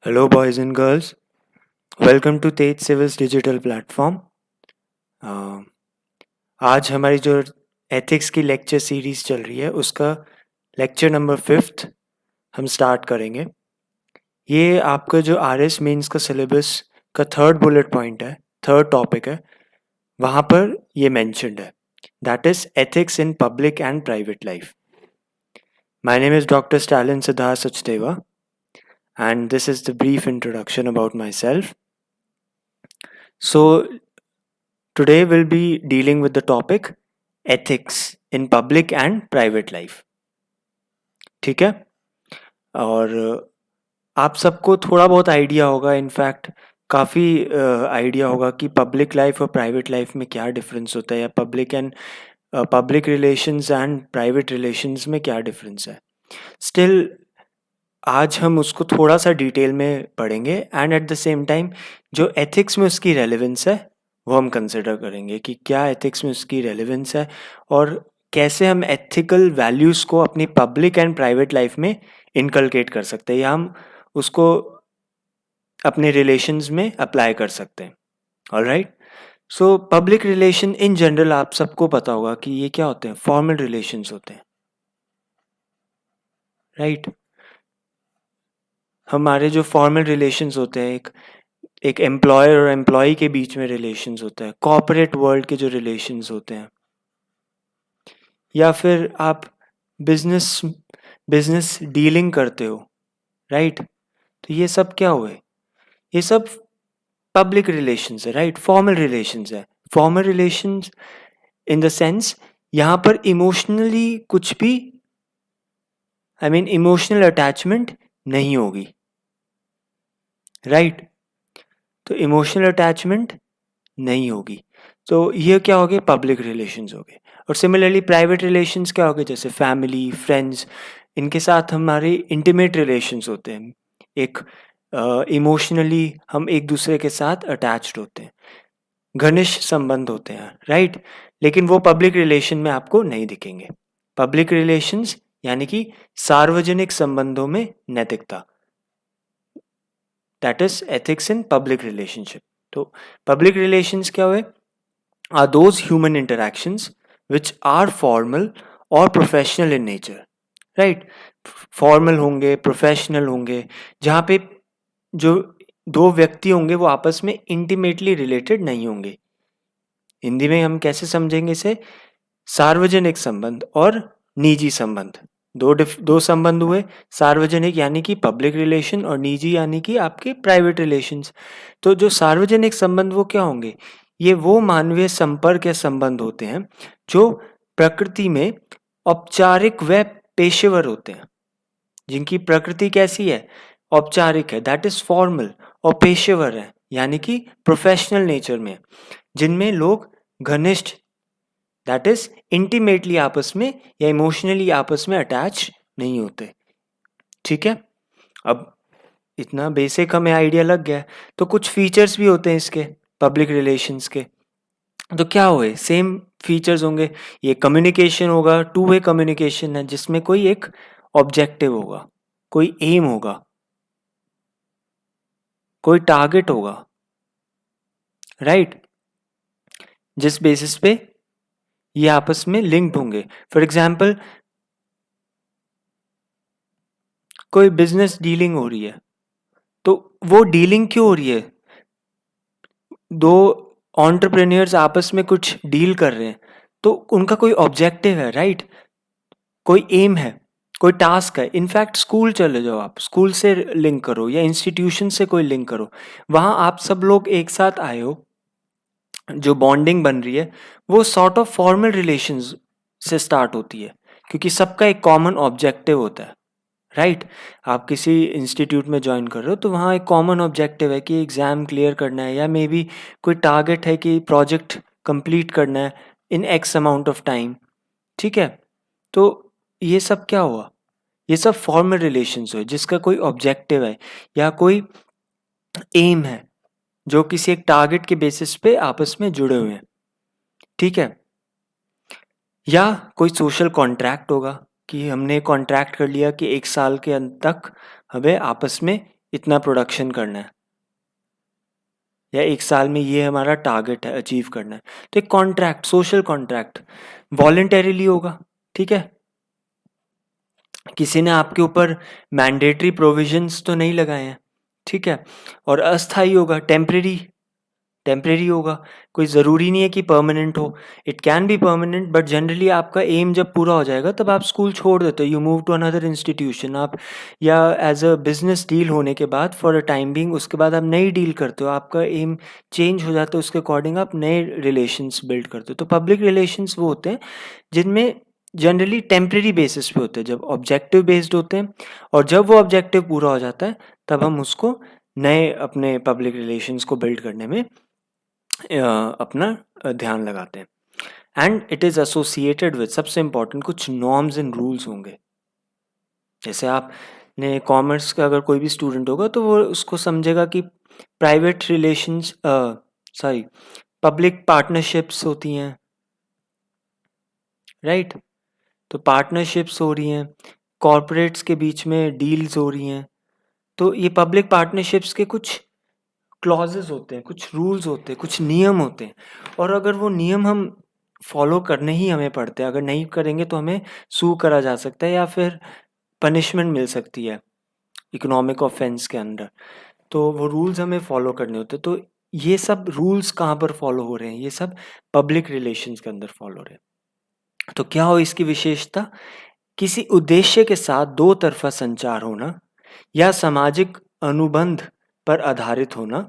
Hello, boys and girls. Welcome to Tej civils digital platform. आज हमारी जो ethics की लेक्चर सीरीज चल रही है उसका लेक्चर नंबर 5th हम स्टार्ट करेंगे। ये आपका जो RS मेंस का सिलेबस का थर्ड बुलेट पॉइंट है, थर्ड टॉपिक है, वहाँ पर ये मेंशन्ड है, that is ethics in public and private life. My name is doctor Stalin Siddharth Sachdeva and this is the brief introduction about myself. So today we'll be dealing with the topic ethics in public and private life. ठीक है, और आप सबको थोड़ा बहुत idea होगा, in fact काफ़ी idea होगा कि पब्लिक लाइफ और प्राइवेट लाइफ में क्या डिफरेंस होता है, या public relations and private relations में क्या डिफरेंस है। स्टिल आज हम उसको थोड़ा सा डिटेल में पढ़ेंगे and at the same time जो एथिक्स में उसकी रेलेवेंस है वो हम कंसिडर करेंगे कि क्या एथिक्स में उसकी रेलेवेंस है और कैसे हम एथिकल वैल्यूज़ को अपनी पब्लिक एंड प्राइवेट लाइफ में इनकलकेट कर सकते हैं, या हम उसको अपने रिलेशंस में अप्लाई कर सकते हैं। Alright, so public relation in general आप सबको पता होगा कि ये क्या होते हैं, फॉर्मल रिलेशंस होते हैं। राइट, हमारे जो फॉर्मल रिलेशंस होते हैं, एक एम्प्लॉयर और एम्प्लॉय के बीच में रिलेशंस होता है, कॉर्पोरेट वर्ल्ड के जो रिलेशंस होते हैं, या फिर आप बिजनेस बिजनेस डीलिंग करते हो। राइट, तो ये सब क्या हुए, ये सब पब्लिक रिलेशंस है। राइट, फॉर्मल रिलेशंस है। Formal relations in the sense यहाँ पर इमोशनली कुछ भी, आई मीन इमोशनल अटैचमेंट नहीं होगी। राइट, तो इमोशनल अटैचमेंट नहीं होगी, तो ये क्या हो गए, पब्लिक रिलेशंस हो गए। और सिमिलरली प्राइवेट रिलेशंस क्या हो गए, जैसे फैमिली, फ्रेंड्स, इनके साथ हमारे इंटीमेट रिलेशंस होते हैं, एक इमोशनली हम एक दूसरे के साथ अटैच्ड होते हैं, घनिष्ठ संबंध होते हैं। राइट, लेकिन वो पब्लिक रिलेशन में आपको नहीं दिखेंगे। पब्लिक रिलेशंस यानी कि सार्वजनिक संबंधों में नैतिकता, that is ethics in public relationship. तो पब्लिक रिलेशंस क्या हुए, are those human interactions which are formal or professional in nature. Right, formal होंगे, प्रोफेशनल होंगे, जहाँ पे जो दो व्यक्ति होंगे वो आपस में इंटीमेटली रिलेटेड नहीं होंगे। हिंदी में हम कैसे समझेंगे इसे, सार्वजनिक संबंध और निजी संबंध, दो संबंध हुए, सार्वजनिक यानी कि पब्लिक रिलेशन और निजी यानी कि आपके प्राइवेट रिलेशंस। तो जो सार्वजनिक संबंध वो क्या होंगे, ये वो मानवीय संपर्क या संबंध होते हैं जो प्रकृति में औपचारिक व पेशेवर होते हैं, जिनकी प्रकृति कैसी है, औपचारिक है, दैट इज फॉर्मल, और पेशेवर है यानी कि प्रोफेशनल नेचर में, जिनमें लोग घनिष्ठ, दैट इज इंटीमेटली आपस में या इमोशनली आपस में अटैच नहीं होते। ठीक है, अब इतना बेसिक हमें आइडिया लग गया, तो कुछ फीचर्स भी होते हैं इसके पब्लिक रिलेशंस के। तो क्या हुए, सेम फीचर्स होंगे, ये कम्युनिकेशन होगा, टू वे कम्युनिकेशन है, जिसमें कोई एक ऑब्जेक्टिव होगा, कोई एम होगा, कोई टारगेट होगा। राइट, जिस बेसिस पे ये आपस में लिंक्ड होंगे। फॉर एग्जाम्पल कोई बिजनेस डीलिंग हो रही है, तो वो डीलिंग क्यों हो रही है, दो एंटरप्रेन्योर्स आपस में कुछ डील कर रहे हैं, तो उनका कोई ऑब्जेक्टिव है। राइट, कोई एम है, कोई टास्क है। इनफैक्ट स्कूल चले जाओ, आप स्कूल से लिंक करो या इंस्टीट्यूशन से कोई लिंक करो, वहाँ आप सब लोग एक साथ आए हो, जो बॉन्डिंग बन रही है वो सॉर्ट ऑफ फॉर्मल रिलेशंस से स्टार्ट होती है, क्योंकि सबका एक कॉमन ऑब्जेक्टिव होता है। राइट, आप किसी इंस्टीट्यूट में ज्वाइन कर रहे हो तो वहाँ एक कॉमन ऑब्जेक्टिव है कि एग्ज़ाम क्लियर करना है, या मे बी कोई टारगेट है कि प्रोजेक्ट कंप्लीट करना है इन एक्स अमाउंट ऑफ टाइम। ठीक है, तो ये सब क्या हुआ, ये सब फॉर्मल रिलेशंस हुए जिसका कोई ऑब्जेक्टिव है या कोई एम है, जो किसी एक टारगेट के बेसिस पे आपस में जुड़े हुए हैं। ठीक है, या कोई सोशल कॉन्ट्रैक्ट होगा कि हमने कॉन्ट्रैक्ट कर लिया कि 1 साल के अंत तक हमें आपस में इतना प्रोडक्शन करना है, या 1 साल में ये हमारा टारगेट है अचीव करना है। तो एक कॉन्ट्रैक्ट, सोशल कॉन्ट्रैक्ट वॉलंटरीली होगा, ठीक है? किसी ने आपके ऊपर मैंडेटरी प्रोविजंस तो नहीं लगाए हैं, ठीक है? और अस्थायी होगा, टेम्परेरी होगा, कोई ज़रूरी नहीं है कि परमानेंट हो। It can be permanent, but generally आपका एम जब पूरा हो जाएगा तब आप स्कूल छोड़ देते हो, you move to another institution. आप या एज अ बिजनेस डील होने के बाद फॉर अ टाइम बीइंग उसके बाद आप नई डील करते हो, आपका एम चेंज हो जाता है, उसके अकॉर्डिंग आप नए रिलेशंस बिल्ड करते हो। तो पब्लिक रिलेशंस वो होते हैं जिनमें जनरली टेम्परेरी बेसिस पे होते हैं, जब ऑब्जेक्टिव बेस्ड होते हैं, और जब वो ऑब्जेक्टिव पूरा हो जाता है तब हम उसको नए अपने पब्लिक रिलेशंस को बिल्ड करने में अपना ध्यान लगाते हैं। And it is associated with, सबसे इंपॉर्टेंट, कुछ नॉर्म्स एंड रूल्स होंगे। जैसे आपने कॉमर्स का अगर कोई भी स्टूडेंट होगा तो वो उसको समझेगा कि private relations, sorry, public partnerships होती हैं, राइट? तो पार्टनरशिप्स हो रही हैं, कॉरपोरेट्स के बीच में डील्स हो रही हैं। तो ये पब्लिक पार्टनरशिप्स के कुछ क्लॉजेस होते हैं, कुछ रूल्स होते हैं, कुछ नियम होते हैं, और अगर वो नियम हम फॉलो करने ही हमें पड़ते हैं, अगर नहीं करेंगे तो हमें सू करा जा सकता है या फिर पनिशमेंट मिल सकती है इकोनॉमिक ऑफेंस के अंडर। तो वो रूल्स हमें फॉलो करने होते हैं। तो ये सब रूल्स कहाँ पर फॉलो हो रहे हैं? ये सब पब्लिक रिलेशंस के अंदर फॉलो हो रहे हैं। तो क्या हो इसकी विशेषता? किसी उद्देश्य के साथ दो तरफा संचार होना या सामाजिक अनुबंध पर आधारित होना,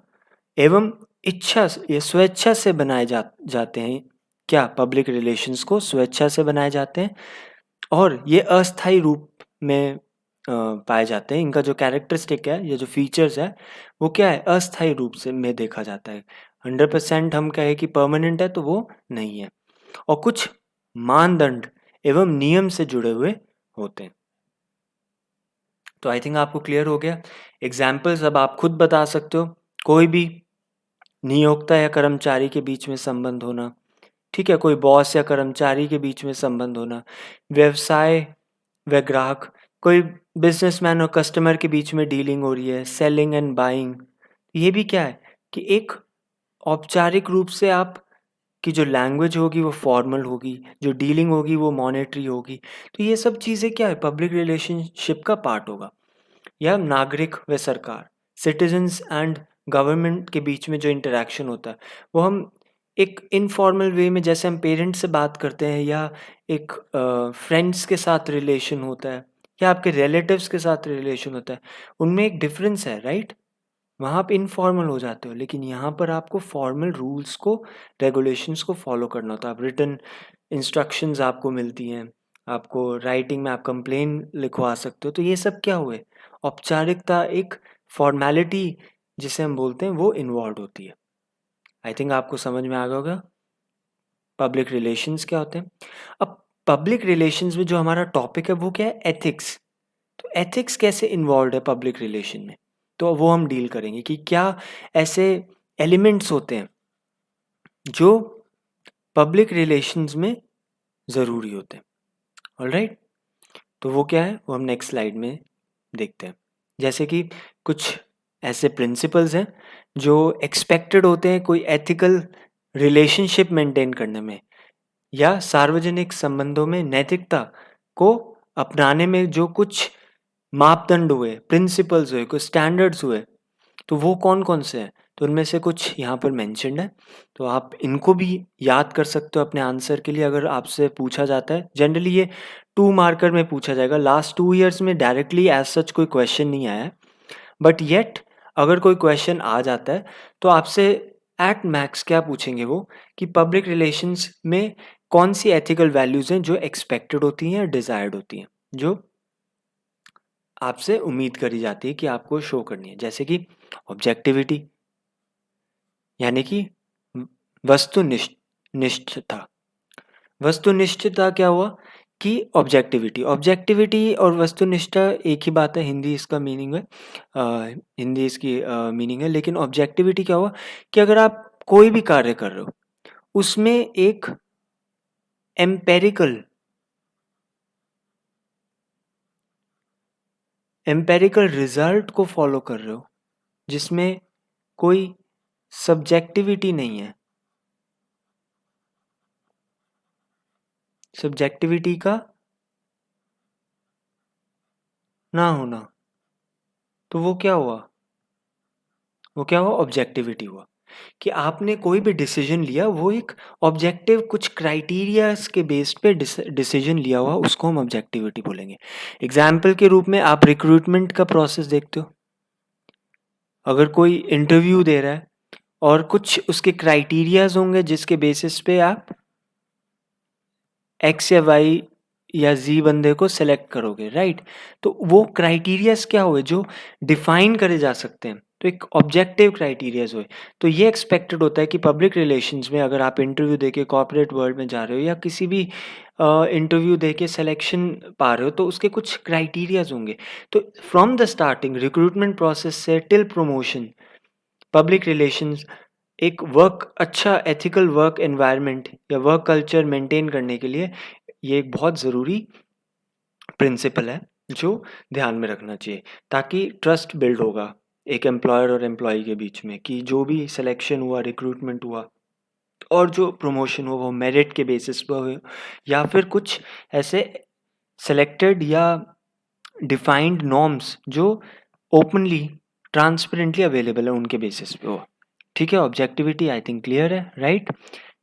एवं इच्छा या स्वेच्छा से बनाए जाते हैं। क्या पब्लिक रिलेशंस को स्वेच्छा से बनाए जाते हैं, और ये अस्थायी रूप में पाए जाते हैं। इनका जो कैरेक्टरिस्टिक है, ये जो फीचर्स है, वो क्या है? अस्थायी रूप से में देखा जाता है। 100% हम कहें कि परमानेंट है तो वो नहीं है, और कुछ मानदंड एवं नियम से जुड़े हुए होते हैं। तो आई थिंक आपको क्लियर हो गया। एग्जाम्पल्स अब आप खुद बता सकते हो। कोई भी नियोक्ता या कर्मचारी के बीच में संबंध होना, ठीक है? कोई बॉस या कर्मचारी के बीच में संबंध होना, व्यवसाय व ग्राहक, कोई बिजनेसमैन और कस्टमर के बीच में डीलिंग हो रही है, सेलिंग एंड बाइंग। ये भी क्या है कि एक औपचारिक रूप से आप की जो लैंग्वेज होगी वो फॉर्मल होगी, जो डीलिंग होगी वो मॉनेटरी होगी। तो ये सब चीज़ें क्या है? पब्लिक रिलेशनशिप का पार्ट होगा। या नागरिक व सरकार, सिटीजन्स एंड गवर्नमेंट के बीच में जो इंटरेक्शन होता है, वो हम एक इनफॉर्मल वे में, जैसे हम पेरेंट्स से बात करते हैं, या एक फ्रेंड्स के साथ रिलेशन होता है, या आपके रिलेटिव्स के साथ रिलेशन होता है, उनमें एक डिफरेंस है, राइट? वहाँ आप इनफॉर्मल हो जाते हो, लेकिन यहाँ पर आपको फॉर्मल रूल्स को, रेगुलेशंस को फॉलो करना होता है। आप रिटन इंस्ट्रक्शंस आपको मिलती हैं, आपको राइटिंग में आप कंप्लेन लिखवा सकते हो। तो ये सब क्या हुए? औपचारिकता, एक फॉर्मेलिटी जिसे हम बोलते हैं, वो इन्वॉल्व होती है। आई थिंक आपको समझ में आ गया होगा पब्लिक रिलेशंस क्या होते हैं। अब पब्लिक रिलेशंस में जो हमारा टॉपिक है वो क्या है? एथिक्स। तो एथिक्स कैसे इन्वॉल्व है पब्लिक रिलेशन में? तो वो हम डील करेंगे कि क्या ऐसे एलिमेंट्स होते हैं जो पब्लिक रिलेशंस में ज़रूरी होते हैं। ऑलराइट, तो वो क्या है वो हम नेक्स्ट स्लाइड में देखते हैं। जैसे कि कुछ ऐसे प्रिंसिपल्स हैं जो एक्सपेक्टेड होते हैं कोई एथिकल रिलेशनशिप मेंटेन करने में, या सार्वजनिक संबंधों में नैतिकता को अपनाने में जो कुछ मापदंड हुए, प्रिंसिपल्स हुए, कुछ स्टैंडर्ड्स हुए, तो वो कौन कौन से हैं? तो उनमें से कुछ यहाँ पर मेंशन्ड है। तो आप इनको भी याद कर सकते हो अपने आंसर के लिए, अगर आपसे पूछा जाता है। जनरली ये 2 मार्कर में पूछा जाएगा। लास्ट 2 ईयर्स में डायरेक्टली एज सच कोई क्वेश्चन नहीं आया है, बट येट अगर कोई क्वेश्चन आ जाता है तो आपसे एट मैक्स क्या पूछेंगे वो, कि पब्लिक रिलेशंस में कौन सी एथिकल वैल्यूज़ हैं जो एक्सपेक्टेड होती हैं, डिज़ायर्ड होती हैं, जो आपसे उम्मीद करी जाती है कि आपको शो करनी है। जैसे कि ऑब्जेक्टिविटी, यानी कि वस्तुनिष्ठता। वस्तुनिष्ठता क्या हुआ कि ऑब्जेक्टिविटी, ऑब्जेक्टिविटी और वस्तुनिष्ठता एक ही बात है, हिंदी इसका मीनिंग है, हिंदी इसकी मीनिंग है। लेकिन ऑब्जेक्टिविटी क्या हुआ कि अगर आप कोई भी कार्य कर रहे हो उसमें एक एम्पेरिकल एम्पेरिकल रिजल्ट को फॉलो कर रहे हो, जिसमें कोई सब्जेक्टिविटी नहीं है, सब्जेक्टिविटी का ना होना, तो वो क्या हुआ? वो क्या हुआ? ऑब्जेक्टिविटी हुआ। कि आपने कोई भी डिसीजन लिया, वो एक ऑब्जेक्टिव कुछ क्राइटेरियाज के बेस पे डिसीजन लिया हुआ, उसको हम ऑब्जेक्टिविटी बोलेंगे। एग्जाम्पल के रूप में आप रिक्रूटमेंट का प्रोसेस देखते हो। अगर कोई इंटरव्यू दे रहा है और कुछ उसके क्राइटेरियाज होंगे जिसके बेसिस पे आप एक्स या वाई या जी बंदे को सेलेक्ट करोगे, राइट? तो वो क्राइटेरियाज क्या हुए जो डिफाइन करे जा सकते हैं, तो एक ऑब्जेक्टिव क्राइटेरियाज हुए। तो ये एक्सपेक्टेड होता है कि पब्लिक रिलेशंस में अगर आप इंटरव्यू देके कॉर्पोरेट वर्ल्ड में जा रहे हो या किसी भी इंटरव्यू देके सिलेक्शन पा रहे हो, तो उसके कुछ क्राइटेरियाज होंगे। तो from the starting recruitment process से टिल प्रमोशन, पब्लिक रिलेशंस एक अच्छा एथिकल वर्क एनवायरनमेंट या वर्क कल्चर मेंटेन करने के लिए ये एक बहुत ज़रूरी प्रिंसिपल है जो ध्यान में रखना चाहिए, ताकि ट्रस्ट बिल्ड होगा एक एम्प्लॉयर और एम्प्लॉय के बीच में कि जो भी सिलेक्शन हुआ, रिक्रूटमेंट हुआ और जो प्रमोशन हुआ वो मेरिट के बेसिस पर हो या फिर कुछ ऐसे सेलेक्टेड या डिफाइंड नॉर्म्स जो ओपनली ट्रांसपेरेंटली अवेलेबल है उनके बेसिस पे हो। ठीक है, ऑब्जेक्टिविटी आई थिंक क्लियर है, right?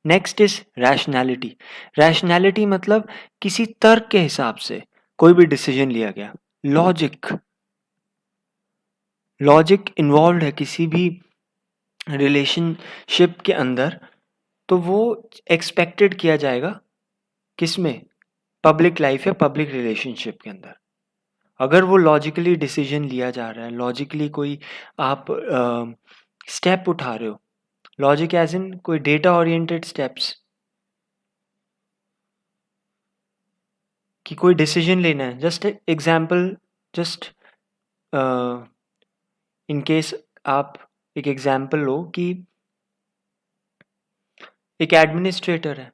Next is rationality. Rationality मतलब किसी तर्क के हिसाब से कोई भी डिसीजन लिया गया, लॉजिक, लॉजिक इन्वॉल्व है किसी भी रिलेशनशिप के अंदर, तो वो एक्सपेक्टेड किया जाएगा किसमें? पब्लिक लाइफ या पब्लिक रिलेशनशिप के अंदर। अगर वो लॉजिकली डिसीजन लिया जा रहा है, लॉजिकली कोई आप स्टेप उठा रहे हो, लॉजिक एज इन कोई डेटा ओरिएंटेड स्टेप्स, कि कोई डिसीजन लेना है, just example, just in case आप एक एग्जाम्पल लो कि एक एडमिनिस्ट्रेटर है,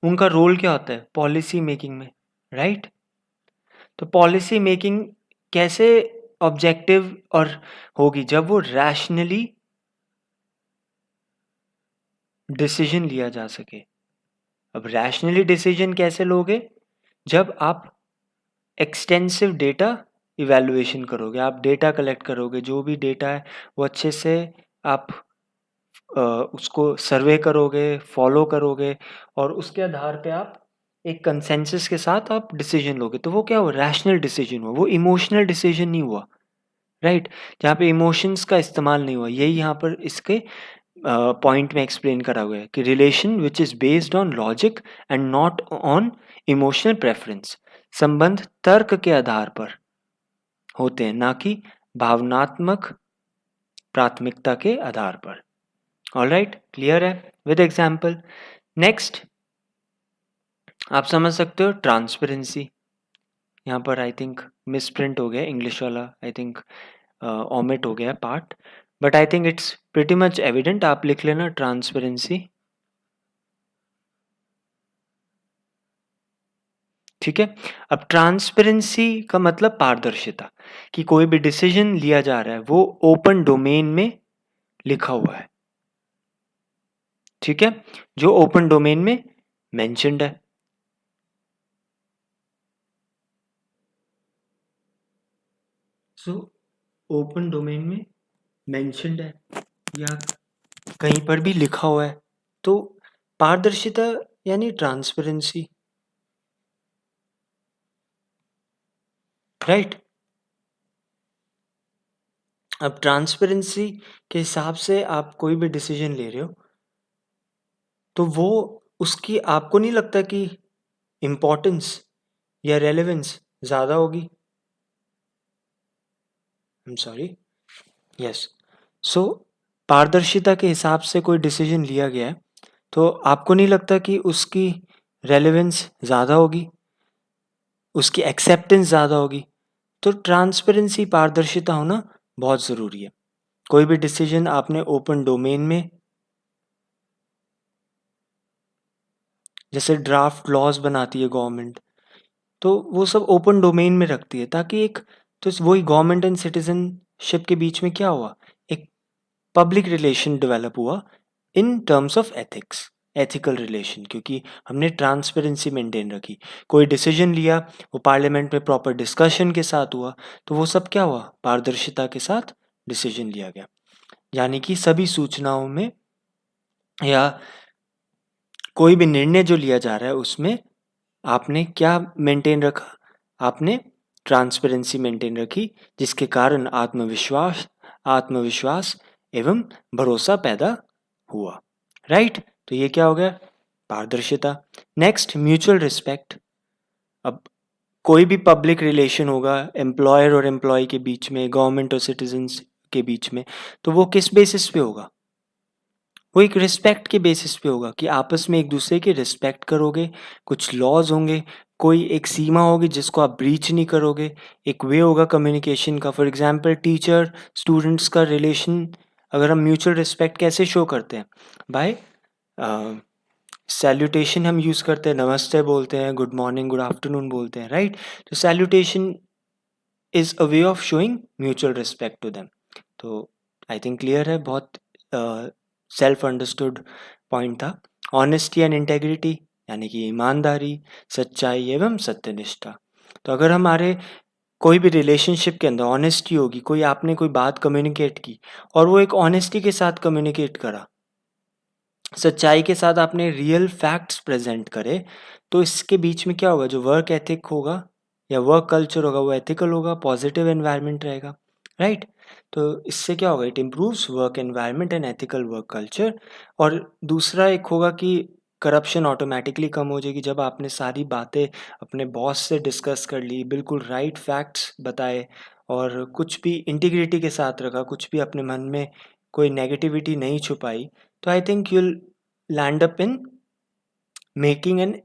उनका रोल क्या होता है पॉलिसी मेकिंग में, राइट? तो पॉलिसी मेकिंग कैसे ऑब्जेक्टिव और होगी? जब वो रैशनली डिसीजन लिया जा सके। अब रैशनली डिसीजन कैसे लोगे? जब आप एक्सटेंसिव डेटा इवैल्यूएशन करोगे, आप डेटा कलेक्ट करोगे, जो भी डेटा है वो अच्छे से आप उसको सर्वे करोगे, फॉलो करोगे और उसके आधार पे आप एक कंसेंसस के साथ आप डिसीजन लोगे। तो वो क्या हुआ? रैशनल डिसीजन हुआ, वो इमोशनल डिसीजन नहीं हुआ, राइट? जहाँ पे इमोशंस का इस्तेमाल नहीं हुआ। यही यहाँ पर इसके पॉइंट में एक्सप्लेन करा हुआ है कि relation which is based on logic and not on emotional preference, संबंध तर्क के आधार पर होते हैं, ना कि भावनात्मक प्राथमिकता के आधार पर। ऑलराइट, क्लियर है विद एग्जाम्पल? नेक्स्ट आप समझ सकते हो ट्रांसपेरेंसी। यहाँ पर आई थिंक मिसप्रिंट हो गया इंग्लिश वाला, आई थिंक ओमिट हो गया part, but I think it's pretty much evident. आप लिख लेना ट्रांसपेरेंसी, ठीक है? अब ट्रांसपेरेंसी का मतलब पारदर्शिता, कि कोई भी डिसीजन लिया जा रहा है वो ओपन डोमेन में लिखा हुआ है, ठीक है? जो ओपन डोमेन में मेंशन्ड है। सो ओपन डोमेन में मेंशन्ड है या कहीं पर भी लिखा हुआ है, तो पारदर्शिता यानी ट्रांसपेरेंसी, राइट? अब ट्रांसपेरेंसी के हिसाब से आप कोई भी डिसीजन ले रहे हो, तो वो उसकी आपको नहीं लगता कि इम्पोर्टेंस या रेलेवेंस ज़्यादा होगी? I am sorry, yes. So पारदर्शिता के हिसाब से कोई डिसीजन लिया गया है, तो आपको नहीं लगता कि उसकी रेलेवेंस ज़्यादा होगी, उसकी एक्सेप्टेंस ज़्यादा होगी? तो ट्रांसपेरेंसी, पारदर्शिता होना बहुत ज़रूरी है। कोई भी डिसीजन आपने ओपन डोमेन में, जैसे ड्राफ्ट लॉज बनाती है गवर्नमेंट, तो वो सब ओपन डोमेन में रखती है ताकि एक तो वही गवर्नमेंट एंड सिटीजनशिप के बीच में क्या हुआ, एक पब्लिक रिलेशन डेवलप हुआ in terms of ethics, ethical relation, क्योंकि हमने ट्रांसपेरेंसी मेंटेन रखी। कोई डिसीजन लिया वो पार्लियामेंट में प्रॉपर डिस्कशन के साथ हुआ, तो वो सब क्या हुआ, पारदर्शिता के साथ डिसीजन लिया गया। यानी कि सभी सूचनाओं में या कोई भी निर्णय जो लिया जा रहा है उसमें आपने क्या मेंटेन रखा, आपने ट्रांसपेरेंसी मेंटेन रखी, जिसके कारण आत्मविश्वास एवं भरोसा पैदा हुआ। राइट, तो ये क्या हो गया, पारदर्शिता। Next, mutual respect. अब कोई भी पब्लिक रिलेशन होगा एम्प्लॉयर और एम्प्लॉय के बीच में, गवर्नमेंट और सिटीजन्स के बीच में, तो वो किस बेसिस पे होगा, वो एक रिस्पेक्ट के बेसिस पे होगा कि आपस में एक दूसरे की रिस्पेक्ट करोगे, कुछ लॉज होंगे, कोई एक सीमा होगी जिसको आप ब्रीच नहीं करोगे, एक वे होगा कम्युनिकेशन का। फॉर एग्जांपल टीचर स्टूडेंट्स का रिलेशन अगर हम म्यूचुअल रिस्पेक्ट कैसे शो करते हैं, बाय सैल्यूटेशन हम यूज़ करते हैं, नमस्ते बोलते हैं, गुड मॉर्निंग गुड आफ्टरनून बोलते हैं, राइट। तो salutation is a way of showing mutual respect to them. तो आई थिंक क्लियर है, बहुत सेल्फ अंडरस्टूड पॉइंट था। ऑनेस्टी एंड इंटेग्रिटी यानी कि ईमानदारी, सच्चाई एवं सत्यनिष्ठा। तो अगर हमारे कोई भी रिलेशनशिप के अंदर ऑनेस्टी होगी, कोई आपने कोई बात कम्युनिकेट की और वो एक ऑनेस्टी के साथ कम्युनिकेट करा, सच्चाई के साथ आपने रियल फैक्ट्स प्रेजेंट करे, तो इसके बीच में क्या होगा, जो वर्क एथिक होगा या वर्क कल्चर होगा वो एथिकल होगा, पॉजिटिव एनवायरनमेंट रहेगा, राइट। तो इससे क्या होगा, it improves work environment and ethical work culture. और दूसरा एक होगा कि करप्शन ऑटोमेटिकली कम हो जाएगी। जब आपने सारी बातें अपने बॉस से डिस्कस कर ली, बिल्कुल राइट फैक्ट्स बताए और कुछ भी इंटीग्रिटी के साथ रखा, कुछ भी अपने मन में कोई नेगेटिविटी नहीं छुपाई, तो I think you'll land up in making an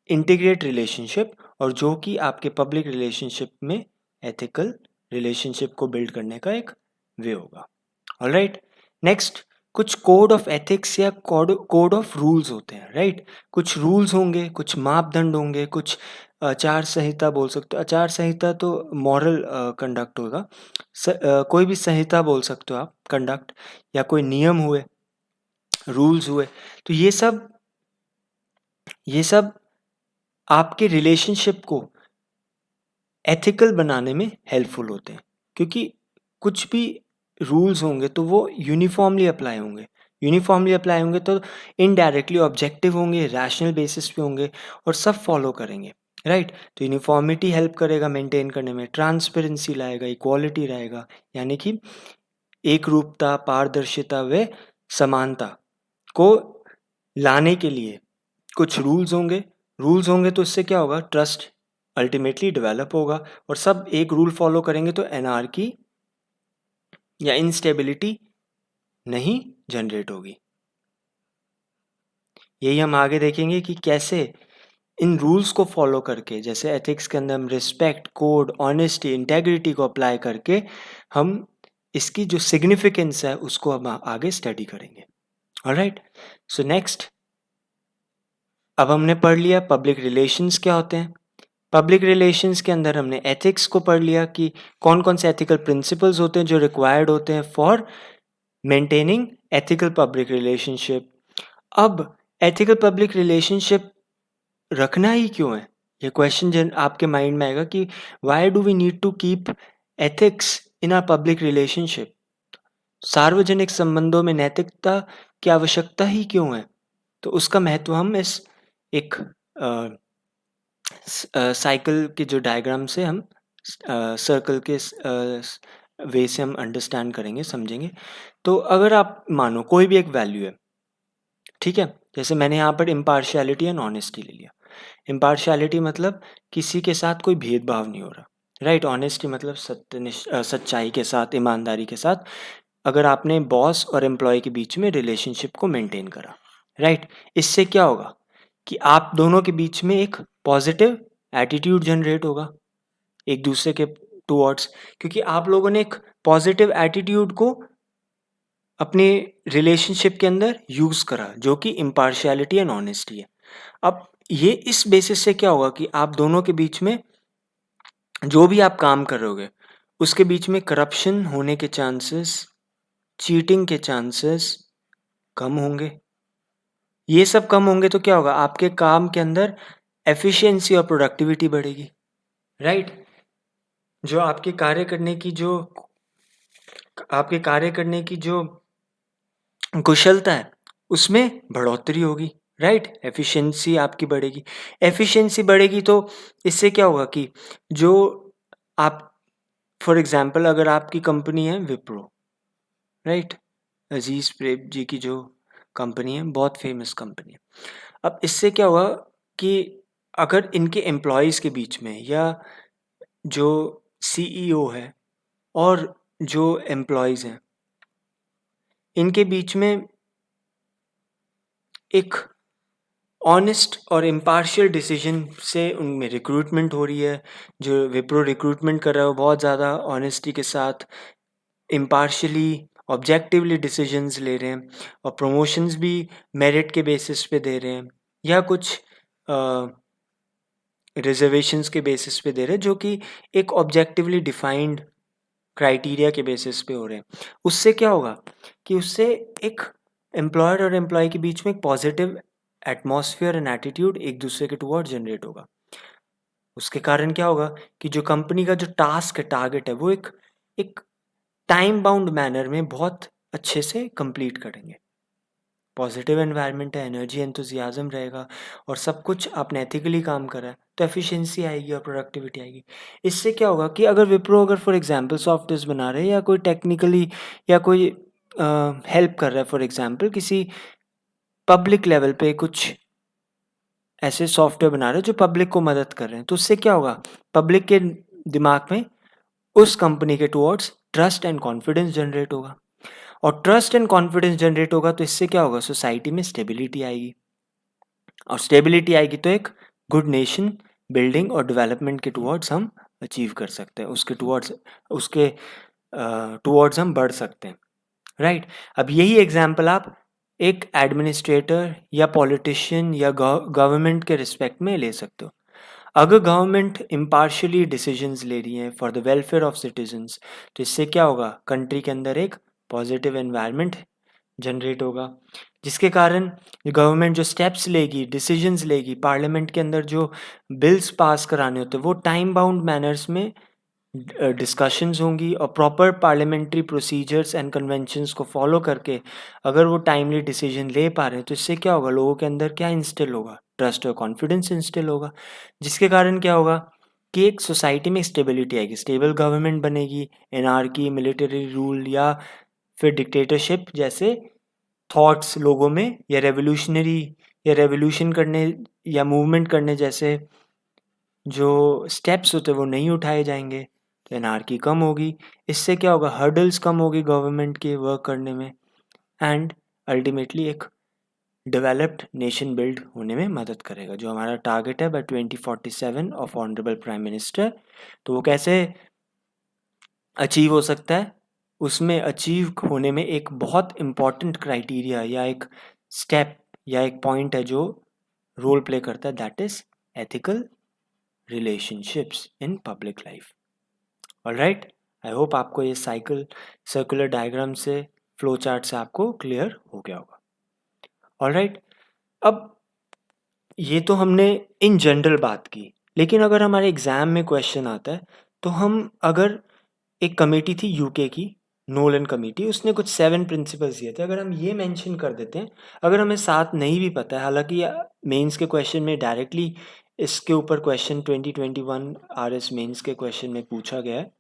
integrate relationship, और जो कि आपके पब्लिक रिलेशनशिप में एथिकल रिलेशनशिप को बिल्ड करने का एक वे होगा। ऑलराइट, नेक्स्ट, कुछ कोड ऑफ एथिक्स या कोड ऑफ रूल्स होते हैं, राइट। कुछ रूल्स होंगे, कुछ मापदंड होंगे, कुछ आचार संहिता बोल सकते हो। आचार संहिता तो मॉरल कंडक्ट होगा, कोई भी संहिता बोल सकते हो आप, कंडक्ट, या कोई नियम हुए, रूल्स हुए। तो ये सब आपके रिलेशनशिप को एथिकल बनाने में हेल्पफुल होते हैं, क्योंकि कुछ भी रूल्स होंगे तो वो यूनिफॉर्मली अप्लाई होंगे। यूनिफॉर्मली अप्लाई होंगे तो इनडायरेक्टली ऑब्जेक्टिव होंगे, रैशनल बेसिस पे होंगे और सब फॉलो करेंगे, राइट। तो यूनिफॉर्मिटी हेल्प करेगा मेंटेन करने में, ट्रांसपेरेंसी लाएगा, इक्वालिटी रहेगा, यानी कि एक रूपता, पारदर्शिता व समानता को लाने के लिए कुछ रूल्स होंगे तो इससे क्या होगा, ट्रस्ट अल्टीमेटली डेवलप होगा। और सब एक रूल फॉलो करेंगे तो एनार्की या इंस्टेबिलिटी नहीं जनरेट होगी। यही हम आगे देखेंगे कि कैसे इन रूल्स को फॉलो करके, जैसे एथिक्स के अंदर हम रिस्पेक्ट, कोड, ऑनेस्टी, इंटेग्रिटी को अप्लाई करके हम इसकी जो सिग्निफिकेंस है उसको हम आगे स्टडी करेंगे। ऑलराइट, सो नेक्स्ट, अब हमने पढ़ लिया पब्लिक रिलेशंस क्या होते हैं। पब्लिक रिलेशंस के अंदर हमने एथिक्स को पढ़ लिया कि कौन कौन से एथिकल प्रिंसिपल्स होते हैं जो रिक्वायर्ड होते हैं for maintaining ethical public relationship. अब एथिकल पब्लिक रिलेशनशिप रखना ही क्यों है, ये क्वेश्चन जन आपके माइंड में आएगा कि why do we need to keep ethics in our public relationship. सार्वजनिक संबंधों में नैतिकता की आवश्यकता ही क्यों है। तो उसका महत्व हम इस एक साइकिल के जो डायग्राम से हम सर्कल के वे से हम अंडरस्टैंड करेंगे, समझेंगे। तो अगर आप मानो कोई भी एक वैल्यू है, ठीक है, जैसे मैंने यहाँ पर इम्पार्शियलिटी एंड ऑनेस्टी ले लिया। इम्पार्शियलिटी मतलब किसी के साथ कोई भेदभाव नहीं हो रहा, राइट। ऑनेस्टी मतलब सच्चाई के साथ, ईमानदारी के साथ अगर आपने बॉस और एम्प्लॉय के बीच में रिलेशनशिप को मेंटेन करा, राइट। इससे क्या होगा कि आप दोनों के बीच में एक पॉजिटिव एटीट्यूड जनरेट होगा एक दूसरे के टुवर्ड्स, क्योंकि आप लोगों ने एक पॉजिटिव एटीट्यूड को अपने रिलेशनशिप के अंदर यूज करा, जो कि इम्पार्शियलिटी एंड ऑनेस्टी है। अब ये इस बेसिस से क्या होगा कि आप दोनों के बीच में जो भी आप काम करोगे उसके बीच में करप्शन होने के चांसेस, चीटिंग के चांसेस कम होंगे। ये सब कम होंगे तो क्या होगा, आपके काम के अंदर एफिशिएंसी और प्रोडक्टिविटी बढ़ेगी, राइट? जो आपके कार्य करने की जो कुशलता है उसमें बढ़ोतरी होगी, राइट? एफिशिएंसी आपकी बढ़ेगी। एफिशिएंसी बढ़ेगी तो इससे क्या होगा कि जो आप, फॉर एग्जांपल अगर आपकी कंपनी है विप्रो, राइट? अजीज प्रेम जी की जो कंपनी है बहुत फेमस कंपनी है। अब इससे क्या हुआ कि अगर इनके एम्प्लॉयज़ के बीच में या जो सीईओ है और जो एम्प्लॉयज़ हैं इनके बीच में एक ऑनेस्ट और इम्पार्शियल डिसीजन से उनमें रिक्रूटमेंट हो रही है, जो विप्रो रिक्रूटमेंट कर रहा है वो बहुत ज़्यादा ऑनेस्टी के साथ इम्पार्शियली ऑब्जेक्टिवली डिसीजंस ले रहे हैं और प्रमोशंस भी मेरिट के बेसिस पे दे रहे हैं या कुछ रिजर्वेशंस के बेसिस पे दे रहे हैं जो कि एक ऑब्जेक्टिवली डिफाइंड क्राइटेरिया के बेसिस पे हो रहे हैं। उससे क्या होगा कि उससे एक एम्प्लॉयर और एम्प्लॉय के बीच में एक पॉजिटिव एटमॉस्फेयर एंड एटीट्यूड एक दूसरे के टुवर्ड जनरेट होगा। उसके कारण क्या होगा कि जो कंपनी का जो टास्क है, टारगेट है, वो एक एक टाइम बाउंड मैनर में बहुत अच्छे से कंप्लीट करेंगे। पॉजिटिव एनवायरनमेंट है, एनर्जी एंथुसियाज्म रहेगा और सब कुछ आपने एथिकली काम करा है तो एफिशिएंसी आएगी और प्रोडक्टिविटी आएगी। इससे क्या होगा कि अगर विप्रो अगर फॉर एग्जांपल सॉफ्टवेयर बना रहे हैं या कोई टेक्निकली या कोई हेल्प कर रहा है, फॉर एग्जांपल किसी पब्लिक लेवल पे कुछ ऐसे सॉफ्टवेयर बना रहे हैं जो पब्लिक को मदद कर रहे हैं, तो उससे क्या होगा, पब्लिक के दिमाग में उस कंपनी के towards trust and confidence generate होगा और ट्रस्ट एंड कॉन्फिडेंस जनरेट होगा तो इससे क्या होगा, सोसाइटी में स्टेबिलिटी आएगी और स्टेबिलिटी आएगी तो एक गुड नेशन बिल्डिंग और डेवलपमेंट के टुवर्ड्स हम अचीव कर सकते हैं, उसके टुवर्ड्स हम बढ़ सकते हैं, राइट? अब यही एग्जाम्पल आप एक एडमिनिस्ट्रेटर या पॉलिटिशियन या गवर्नमेंट के रिस्पेक्ट में ले सकते हो। अगर गवर्नमेंट इम्पार्शियली डिसीजंस ले रही है for the welfare of citizens तो इससे क्या होगा, कंट्री के अंदर एक पॉजिटिव एनवायरनमेंट जनरेट होगा जिसके कारण गवर्नमेंट जो स्टेप्स लेगी, डिसीजंस लेगी, पार्लियामेंट के अंदर जो बिल्स पास कराने होते हैं वो टाइम बाउंड मैनर्स में डिस्कशंस होंगी और proper parliamentary procedures and conventions को फॉलो करके अगर वो टाइमली डिसीजन ले पा रहे हैं तो इससे क्या होगा, लोगों के अंदर क्या इंस्टिल होगा, ट्रस्ट और कॉन्फिडेंस इंस्टिल होगा जिसके कारण क्या होगा कि एक सोसाइटी में स्टेबिलिटी आएगी, स्टेबल गवर्नमेंट बनेगी। एनार्की, मिलिट्री रूल या फिर डिक्टेटरशिप जैसे थॉट्स लोगों में या रेवोल्यूशन करने या मूवमेंट करने जैसे जो स्टेप्स होते हैं वो नहीं उठाए जाएंगे तो एनार्की कम होगी। इससे क्या होगा, हर्डल्स कम होगी गवर्नमेंट के वर्क करने में एंड अल्टीमेटली एक डेवलप्ड नेशन बिल्ड होने में मदद करेगा। जो हमारा टारगेट है by 2047 of honourable prime minister, तो वो कैसे अचीव हो सकता है, उसमें अचीव होने में एक बहुत इम्पॉर्टेंट क्राइटेरिया या एक स्टेप या एक पॉइंट है जो रोल प्ले करता है, that is ethical relationships in public life. Alright, I hope आपको ये सर्कुलर डायग्राम से, फ्लो चार्ट से आपको क्लियर हो गया होगा। ऑलराइट, अब ये तो हमने इन जनरल बात की, लेकिन अगर हमारे एग्ज़ाम में क्वेश्चन आता है तो हम अगर एक कमेटी थी यूके की, नोलन कमेटी, उसने कुछ 7 प्रिंसिपल्स दिए थे, अगर हम ये मेंशन कर देते हैं, अगर हमें 7 नहीं भी पता है, हालांकि मेंस के क्वेश्चन में डायरेक्टली इसके ऊपर क्वेश्चन 2021 आरएस मेंस के क्वेश्चन में पूछा गया है,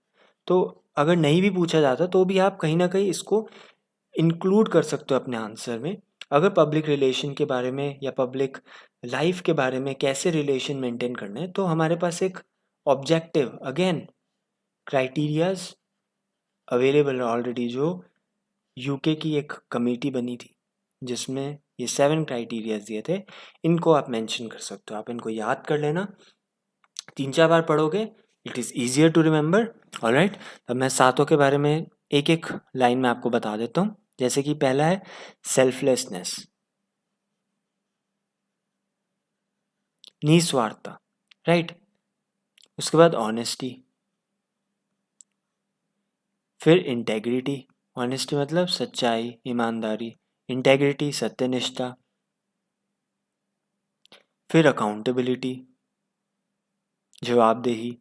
तो अगर नहीं भी पूछा जाता तो भी आप कहीं ना कहीं इसको इंक्लूड कर सकते हो अपने आंसर में। अगर पब्लिक रिलेशन के बारे में या पब्लिक लाइफ के बारे में कैसे रिलेशन मेंटेन करना है तो हमारे पास एक ऑब्जेक्टिव अगेन क्राइटेरियाज अवेलेबल है ऑलरेडी, जो यूके की एक कमेटी बनी थी जिसमें ये 7 क्राइटेरियाज दिए थे, इनको आप मेंशन कर सकते हो। आप इनको याद कर लेना, 3-4 बार पढ़ोगे, it is easier to remember. Alright, अब मैं सातों के बारे में एक एक लाइन में आपको बता देता हूँ। जैसे कि पहला है सेल्फलेसनेस, निस्वार्थता, राइट। उसके बाद ऑनेस्टी, फिर इंटेग्रिटी, ऑनेस्टी मतलब सच्चाई, ईमानदारी, इंटेग्रिटी सत्यनिष्ठा, फिर अकाउंटेबिलिटी जवाबदेही,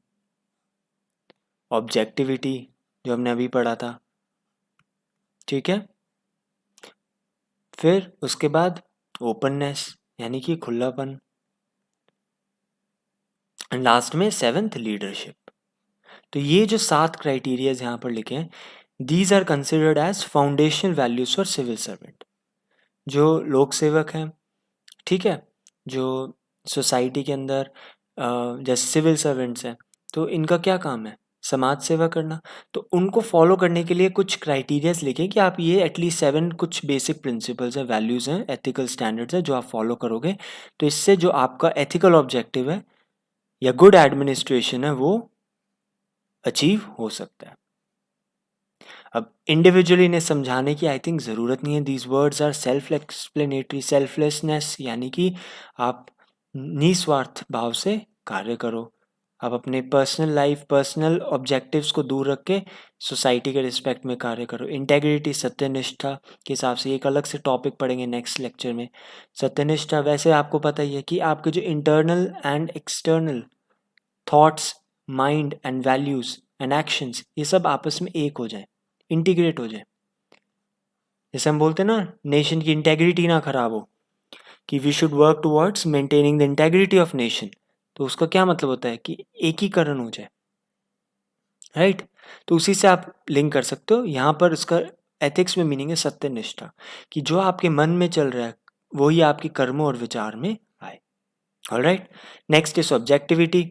ऑब्जेक्टिविटी जो हमने अभी पढ़ा था, ठीक है। फिर उसके बाद ओपननेस यानी कि खुलापन, एंड लास्ट में सेवेंथ लीडरशिप। तो ये जो 7 क्राइटेरियाज यहाँ पर लिखे हैं, these are considered as foundational values for civil servant. जो लोक सेवक हैं, ठीक है, जो सोसाइटी के अंदर जैसे सिविल सर्वेंट्स हैं, तो इनका क्या काम है, समाज सेवा करना। तो उनको फॉलो करने के लिए कुछ क्राइटेरियाज लिखें कि आप ये एटलीस्ट 7 कुछ बेसिक प्रिंसिपल्स हैं, वैल्यूज़ हैं, एथिकल स्टैंडर्ड्स हैं जो आप फॉलो करोगे, तो इससे जो आपका एथिकल ऑब्जेक्टिव है या गुड एडमिनिस्ट्रेशन है वो अचीव हो सकता है। अब इंडिविजुअली इन्हें समझाने की आई थिंक ज़रूरत नहीं है, these words are self explanatory. Selflessness यानी कि आप निस्वार्थ भाव से कार्य करो, आप अपने पर्सनल लाइफ, पर्सनल ऑब्जेक्टिव्स को दूर रख के सोसाइटी के रिस्पेक्ट में कार्य करो। इंटेग्रिटी सत्यनिष्ठा के हिसाब से एक अलग से टॉपिक पढ़ेंगे नेक्स्ट लेक्चर में। सत्यनिष्ठा वैसे आपको पता ही है कि आपके जो internal and external thoughts, mind and values and actions ये सब आपस में एक हो जाए, इंटीग्रेट हो जाए। जैसे हम बोलते हैं ना, नेशन की इंटेग्रिटी ना खराब हो, कि we should work towards maintaining the integrity of nation. तो उसका क्या मतलब होता है कि एकीकरण हो जाए, राइट। तो उसी से आप लिंक कर सकते हो। यहाँ पर इसका एथिक्स में मीनिंग है सत्यनिष्ठा, कि जो आपके मन में चल रहा है वही आपके कर्मों और विचार में आए। ऑलराइट, नेक्स्ट इज ऑब्जेक्टिविटी,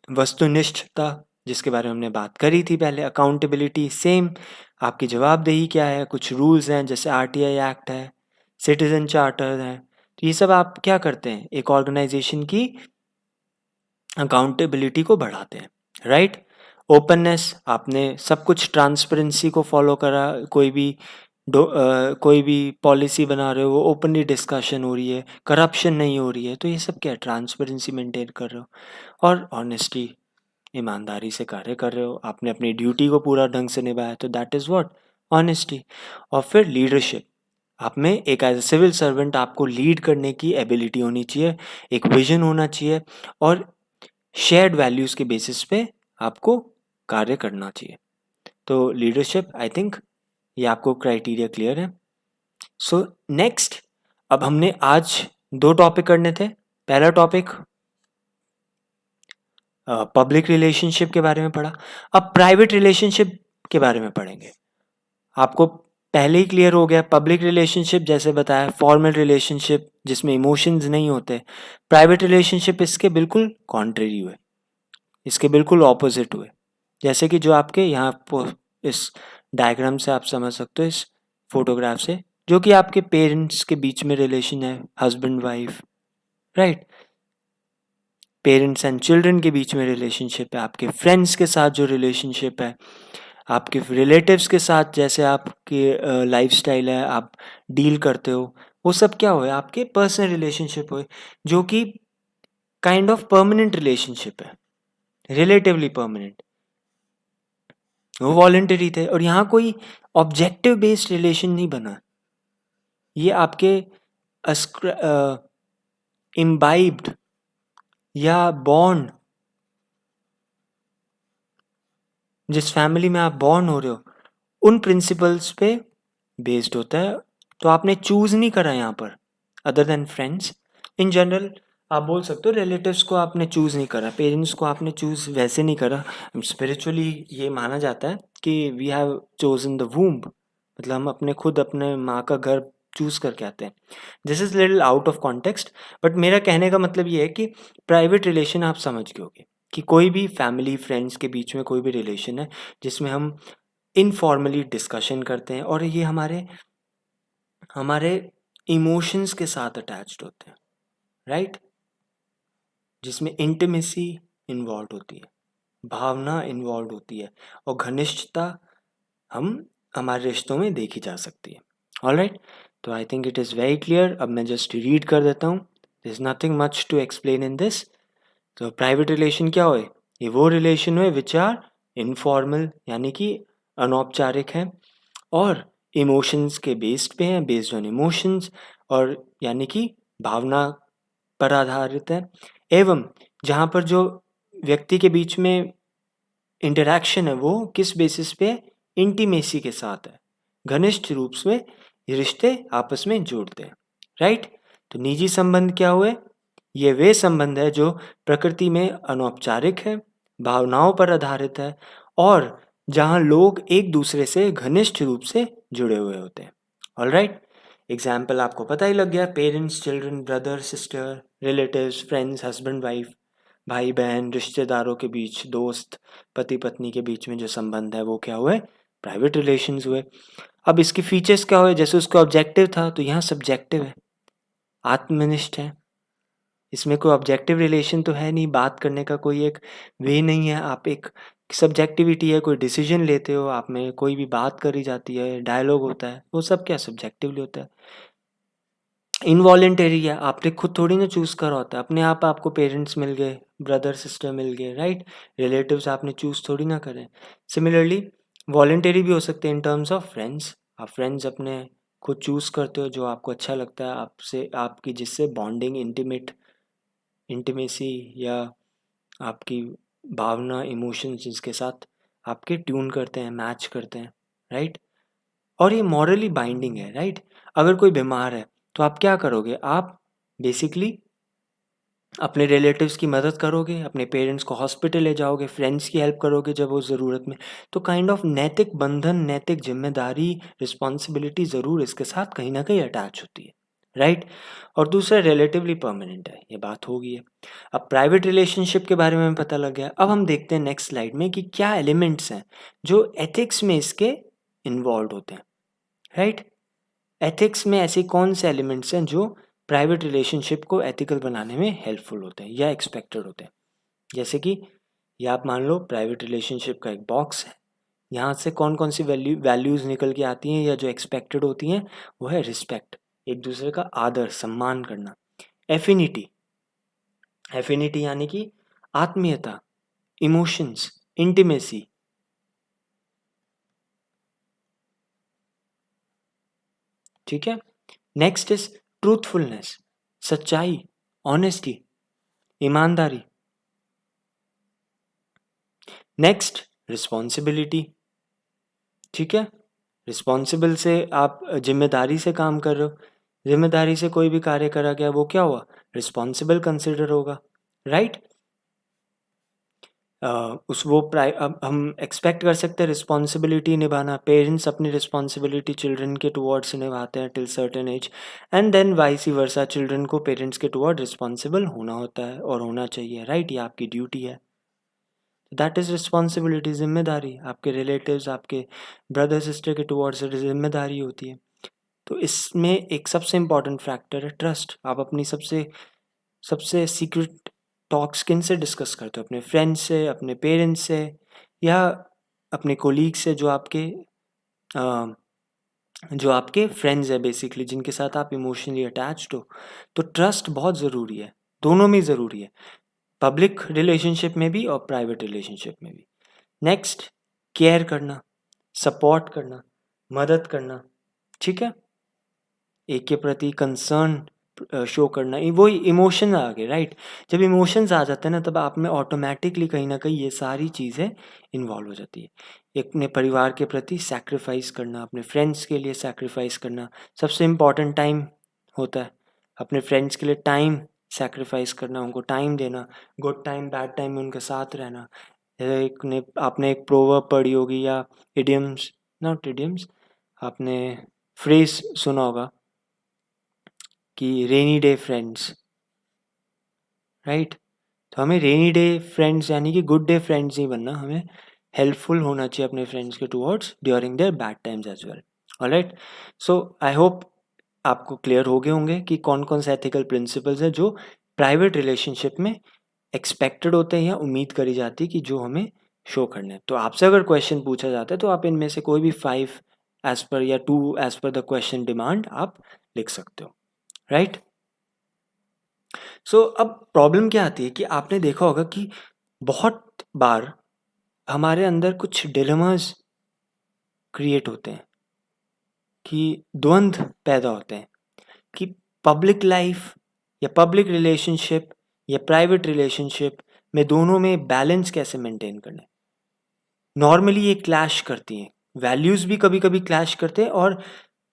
वस्तुनिष्ठता जिसके बारे में हमने बात करी थी पहले। अकाउंटेबिलिटी सेम, आपकी जवाबदेही क्या है, कुछ रूल्स हैं जैसे आरटीआई एक्ट है, सिटीजन चार्टर है। तो ये सब आप क्या करते हैं, एक ऑर्गेनाइजेशन की अकाउंटेबिलिटी को बढ़ाते हैं, राइट। ओपननेस, आपने सब कुछ ट्रांसपेरेंसी को फॉलो करा, कोई भी पॉलिसी बना रहे हो वो ओपनली डिस्कशन हो रही है, करप्शन नहीं हो रही है, तो ये सब क्या है, ट्रांसपेरेंसी मेंटेन कर रहे हो। और ऑनेस्टी, ईमानदारी से कार्य कर रहे हो, आपने अपनी ड्यूटी को पूरा ढंग से निभाया, तो दैट इज़ व्हाट, ऑनेस्टी। और फिर लीडरशिप, आप में एक एज ए सिविल सर्वेंट आपको लीड करने की एबिलिटी होनी चाहिए, एक विजन होना चाहिए, और शेयर्ड वैल्यूज़ के बेसिस पे आपको कार्य करना चाहिए। तो लीडरशिप, आई थिंक ये आपको क्राइटेरिया क्लियर है। सो नेक्स्ट, अब हमने आज 2 टॉपिक करने थे। पहला टॉपिक पब्लिक रिलेशनशिप के बारे में पढ़ा, अब प्राइवेट रिलेशनशिप के बारे में पढ़ेंगे। आपको पहले ही क्लियर हो गया, पब्लिक रिलेशनशिप जैसे बताया फॉर्मल रिलेशनशिप जिसमें इमोशंस नहीं होते, प्राइवेट रिलेशनशिप इसके बिल्कुल कॉन्ट्रेरी हुए, इसके बिल्कुल ऑपोजिट हुए। जैसे कि जो आपके यहाँ इस डायग्राम से आप समझ सकते हो, इस फोटोग्राफ से, जो कि आपके पेरेंट्स के बीच में रिलेशन है, husband wife, right. Parents and children के बीच में रिलेशनशिप है, आपके फ्रेंड्स के साथ जो रिलेशनशिप है, आपके रिलेटिव्स के साथ जैसे आपके लाइफस्टाइल है, आप डील करते हो, वो सब क्या हुए, आपके पर्सनल रिलेशनशिप हुए, जो कि काइंड ऑफ परमानेंट रिलेशनशिप है, रिलेटिवली परमानेंट, वो वॉलेंटरी थे। और यहाँ कोई ऑब्जेक्टिव बेस्ड रिलेशन नहीं बना, ये आपके इम्बाइब्ड या बॉन्ड, जिस फैमिली में आप बॉर्न हो रहे हो उन प्रिंसिपल्स पे बेस्ड होता है। तो आपने चूज़ नहीं करा यहाँ पर, other than friends in general आप बोल सकते हो, रिलेटिव्स को आपने चूज़ नहीं करा, पेरेंट्स को आपने चूज़ वैसे नहीं करा। स्पिरिचुअली ये माना जाता है कि we have chosen the womb, मतलब हम अपने खुद अपने माँ का घर चूज़ करके आते हैं। This is little out of context, but मेरा कहने का मतलब ये है कि प्राइवेट रिलेशन आप समझ गए होगे कि कोई भी फैमिली फ्रेंड्स के बीच में कोई भी रिलेशन है जिसमें हम इनफॉर्मली डिस्कशन करते हैं और ये हमारे हमारे इमोशंस के साथ अटैच्ड होते हैं, राइट, जिसमें इंटीमेसी इन्वॉल्व होती है, भावना इन्वॉल्व होती है, और घनिष्ठता हम हमारे रिश्तों में देखी जा सकती है। ऑलराइट, तो I think it is very clear. अब मैं जस्ट रीड कर देता हूँ there is nothing much to explain in this. तो प्राइवेट रिलेशन क्या हुए? ये वो रिलेशन हुए विच आर इनफॉर्मल, यानी कि अनौपचारिक हैं, और इमोशंस के बेस्ड पे हैं, बेस्ड ऑन इमोशंस, और यानी कि भावना पर आधारित है, एवं जहाँ पर जो व्यक्ति के बीच में इंटरैक्शन है वो किस बेसिस पे है? इंटीमेसी के साथ है, घनिष्ठ रूप से ये रिश्ते आपस में जोड़ते हैं, राइट। तो निजी संबंध क्या हुए? ये वे संबंध है जो प्रकृति में अनौपचारिक है, भावनाओं पर आधारित है, और जहाँ लोग एक दूसरे से घनिष्ठ रूप से जुड़े हुए होते हैं। ऑलराइट, एग्जाम्पल आपको पता ही लग गया, parents, children, brother, sister, relatives, friends, husband, wife, भाई बहन, रिश्तेदारों के बीच, दोस्त, पति पत्नी के बीच में जो संबंध है वो क्या हुए? प्राइवेट रिलेशंस हुए। अब इसके फीचर्स क्या हुए? जैसे उसका ऑब्जेक्टिव था, तो यहाँ सब्जेक्टिव है, आत्मनिष्ठ है। इसमें कोई ऑब्जेक्टिव रिलेशन तो है नहीं, बात करने का कोई एक वे नहीं है, आप एक सब्जेक्टिविटी है, कोई डिसीजन लेते हो, आप में कोई भी बात करी जाती है, डायलॉग होता है, वो सब क्या सब्जेक्टिवली होता है। इनवॉलेंटरी है, आपने खुद थोड़ी ना चूज करा होता है, अपने आप आपको पेरेंट्स मिल गए, ब्रदर सिस्टर मिल गए, राइट। रिलेटिव्स आपने चूज थोड़ी ना करें। सिमिलरली वॉलेंटरी भी हो सकते हैं इन टर्म्स ऑफ फ्रेंड्स, आप फ्रेंड्स अपने खुद चूज करते हो जो आपको अच्छा लगता है, आपसे आपकी जिससे बॉन्डिंग, इंटीमेसी या आपकी भावना, इमोशंस जिसके साथ आपके ट्यून करते हैं, मैच करते हैं, राइट। और ये मॉरली बाइंडिंग है, राइट। अगर कोई बीमार है तो आप क्या करोगे? आप बेसिकली अपने रिलेटिव्स की मदद करोगे, अपने पेरेंट्स को हॉस्पिटल ले जाओगे, फ्रेंड्स की हेल्प करोगे जब वो ज़रूरत में। तो काइंड ऑफ नैतिक बंधन, नैतिक जिम्मेदारी, रिस्पॉन्सिबिलिटी ज़रूर इसके साथ कहीं ना कहीं अटैच होती है, राइट। और दूसरा रिलेटिवली परमानेंट है, ये बात होगी है। अब प्राइवेट रिलेशनशिप के बारे में हमें पता लग गया। अब हम देखते हैं नेक्स्ट स्लाइड में कि क्या एलिमेंट्स हैं जो एथिक्स में इसके इन्वॉल्व होते हैं, राइट। एथिक्स में ऐसे कौन से एलिमेंट्स हैं जो प्राइवेट रिलेशनशिप को एथिकल बनाने में हेल्पफुल होते हैं या एक्सपेक्टेड होते हैं? जैसे कि ये आप मान लो प्राइवेट रिलेशनशिप का एक बॉक्स है, यहाँ से कौन कौन सी वैल्यूज़ निकल के आती हैं या जो एक्सपेक्टेड होती हैं, वो है रिस्पेक्ट, एक दूसरे का आदर, सम्मान करना। एफिनिटी, एफिनिटी यानी कि आत्मीयता, इमोशंस, इंटीमेसी, ठीक है। नेक्स्ट इज ट्रूथफुलनेस, सच्चाई, ऑनेस्टी, ईमानदारी। नेक्स्ट रिस्पॉन्सिबिलिटी, ठीक है। रिस्पॉन्सिबल से आप जिम्मेदारी से काम कर रहे हो, जिम्मेदारी से कोई भी कार्य करा गया वो क्या हुआ? रिस्पॉन्सिबल कंसिडर होगा, राइट। उस वो अब हम एक्सपेक्ट कर सकते हैं रिस्पॉन्सिबिलिटी निभाना, पेरेंट्स अपनी रिस्पॉन्सिबिलिटी चिल्ड्रन के टुवर्ड्स निभाते हैं till certain age, and then vice versa, children को पेरेंट्स के टुवर्ड रिस्पॉन्सिबल होना होता है और होना चाहिए, राइट। ये आपकी ड्यूटी है, दैट इज़ रिस्पॉन्सिबिलिटी, जिम्मेदारी। आपके रिलेटिव्स, आपके ब्रदर सिस्टर के टुवर्ड्स जिम्मेदारी होती है। तो इसमें एक सबसे इम्पॉर्टेंट फैक्टर है ट्रस्ट। आप अपनी सबसे सबसे सीक्रेट टॉक्स किन से डिस्कस करते हो? अपने फ्रेंड्स से, अपने पेरेंट्स से, या अपने कोलीग से जो आपके फ्रेंड्स है बेसिकली, जिनके साथ आप इमोशनली अटैच्ड हो। तो ट्रस्ट बहुत ज़रूरी है, दोनों में ज़रूरी है, पब्लिक रिलेशनशिप में भी और प्राइवेट रिलेशनशिप में भी। नेक्स्ट, केयर करना, सपोर्ट करना, मदद करना, ठीक है। एक के प्रति कंसर्न शो करना, वही इमोशन आ गए, राइट। जब इमोशंस आ जाते हैं ना, तब आप में ऑटोमेटिकली कहीं ना कहीं ये सारी चीज़ें इन्वॉल्व हो जाती है। अपने परिवार के प्रति सैक्रिफाइस करना, अपने फ्रेंड्स के लिए सैक्रिफाइस करना, सबसे इम्पॉर्टेंट टाइम होता है। अपने फ्रेंड्स के लिए टाइम सैक्रिफाइस करना, उनको टाइम देना, गुड टाइम बैड टाइम में उनके साथ रहना। आपने एक प्रोवर्ब पढ़ी होगी या इडियम्स, नॉट इडियम्स, आपने फ्रेज सुना होगा कि रेनी डे फ्रेंड्स, राइट। तो हमें रेनी डे फ्रेंड्स यानी कि गुड डे फ्रेंड्स नहीं बनना, हमें हेल्पफुल होना चाहिए अपने फ्रेंड्स के towards during their bad times as well. Alright, so I hope आपको क्लियर हो गए होंगे कि कौन कौन से एथिकल प्रिंसिपल्स हैं जो प्राइवेट रिलेशनशिप में एक्सपेक्टेड होते हैं या उम्मीद करी जाती है कि जो हमें शो करने हैं। तो आपसे अगर क्वेश्चन पूछा जाता है तो आप इनमें से कोई भी 5 एज पर या 2 as per the question demand आप लिख सकते हो, राइट। अब प्रॉब्लम क्या आती है कि आपने देखा होगा कि बहुत बार हमारे अंदर कुछ डिलेमास क्रिएट होते हैं, कि द्वंद्व पैदा होते हैं कि पब्लिक लाइफ या पब्लिक रिलेशनशिप या प्राइवेट रिलेशनशिप में दोनों में बैलेंस कैसे मेंटेन करना है। नॉर्मली ये क्लैश करती हैं, वैल्यूज़ भी कभी कभी क्लैश करते हैं, और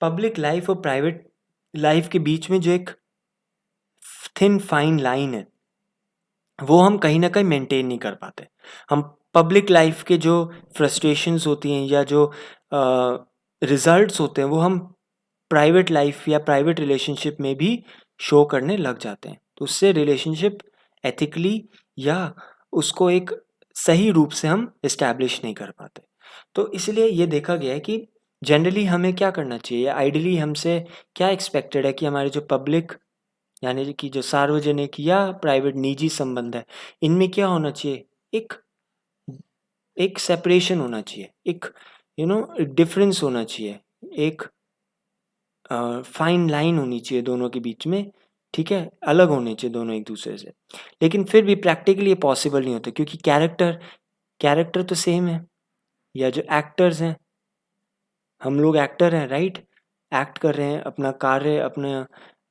पब्लिक लाइफ और प्राइवेट लाइफ के बीच में जो एक थिन फाइन लाइन है वो हम कहीं ना कहीं मेंटेन नहीं कर पाते। हम पब्लिक लाइफ के जो फ्रस्ट्रेशंस होती हैं या जो रिजल्ट्स होते हैं वो हम प्राइवेट लाइफ या प्राइवेट रिलेशनशिप में भी शो करने लग जाते हैं, तो उससे रिलेशनशिप एथिकली या उसको एक सही रूप से हम इस्टेब्लिश नहीं कर पाते। तो इसलिए ये देखा गया है कि जनरली हमें क्या करना चाहिए, आइडियली हमसे क्या एक्सपेक्टेड है कि हमारे जो पब्लिक यानी कि जो सार्वजनिक या प्राइवेट निजी संबंध है इनमें क्या होना चाहिए, एक एक सेपरेशन होना चाहिए, एक एक डिफरेंस होना चाहिए, एक फाइन लाइन होनी चाहिए दोनों के बीच में, ठीक है, अलग होने चाहिए दोनों एक दूसरे से। लेकिन फिर भी प्रैक्टिकली ये पॉसिबल नहीं होता, क्योंकि कैरेक्टर कैरेक्टर तो सेम है, या जो एक्टर्स हैं, हम लोग एक्टर हैं, राइट, एक्ट कर रहे हैं, अपना कार्य अपना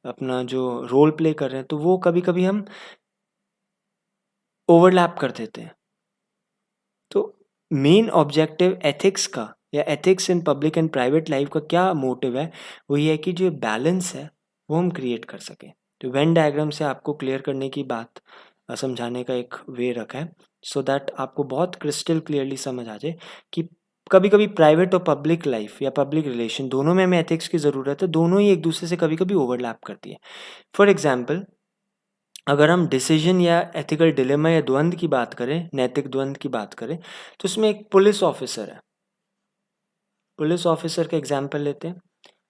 अपना जो रोल प्ले कर रहे हैं, तो वो कभी कभी हम ओवरलैप कर देते हैं। तो मेन ऑब्जेक्टिव एथिक्स का या ethics in public and private life का क्या मोटिव है, वो ये है कि जो बैलेंस है वो हम क्रिएट कर सकें। तो वेन डायग्राम से आपको क्लियर करने की बात समझाने का एक वे रखा है, सो दैट आपको बहुत क्रिस्टल क्लियरली समझ आ जाए कि कभी कभी प्राइवेट और पब्लिक लाइफ या पब्लिक रिलेशन दोनों में हमें एथिक्स की ज़रूरत है, दोनों ही एक दूसरे से कभी कभी ओवरलैप करती है। फॉर एग्जाम्पल, अगर हम डिसीजन या एथिकल डिलेमा या द्वंद्व की बात करें, नैतिक द्वंद्व की बात करें, तो उसमें एक पुलिस ऑफिसर है। पुलिस ऑफिसर का एग्जाम्पल लेते हैं,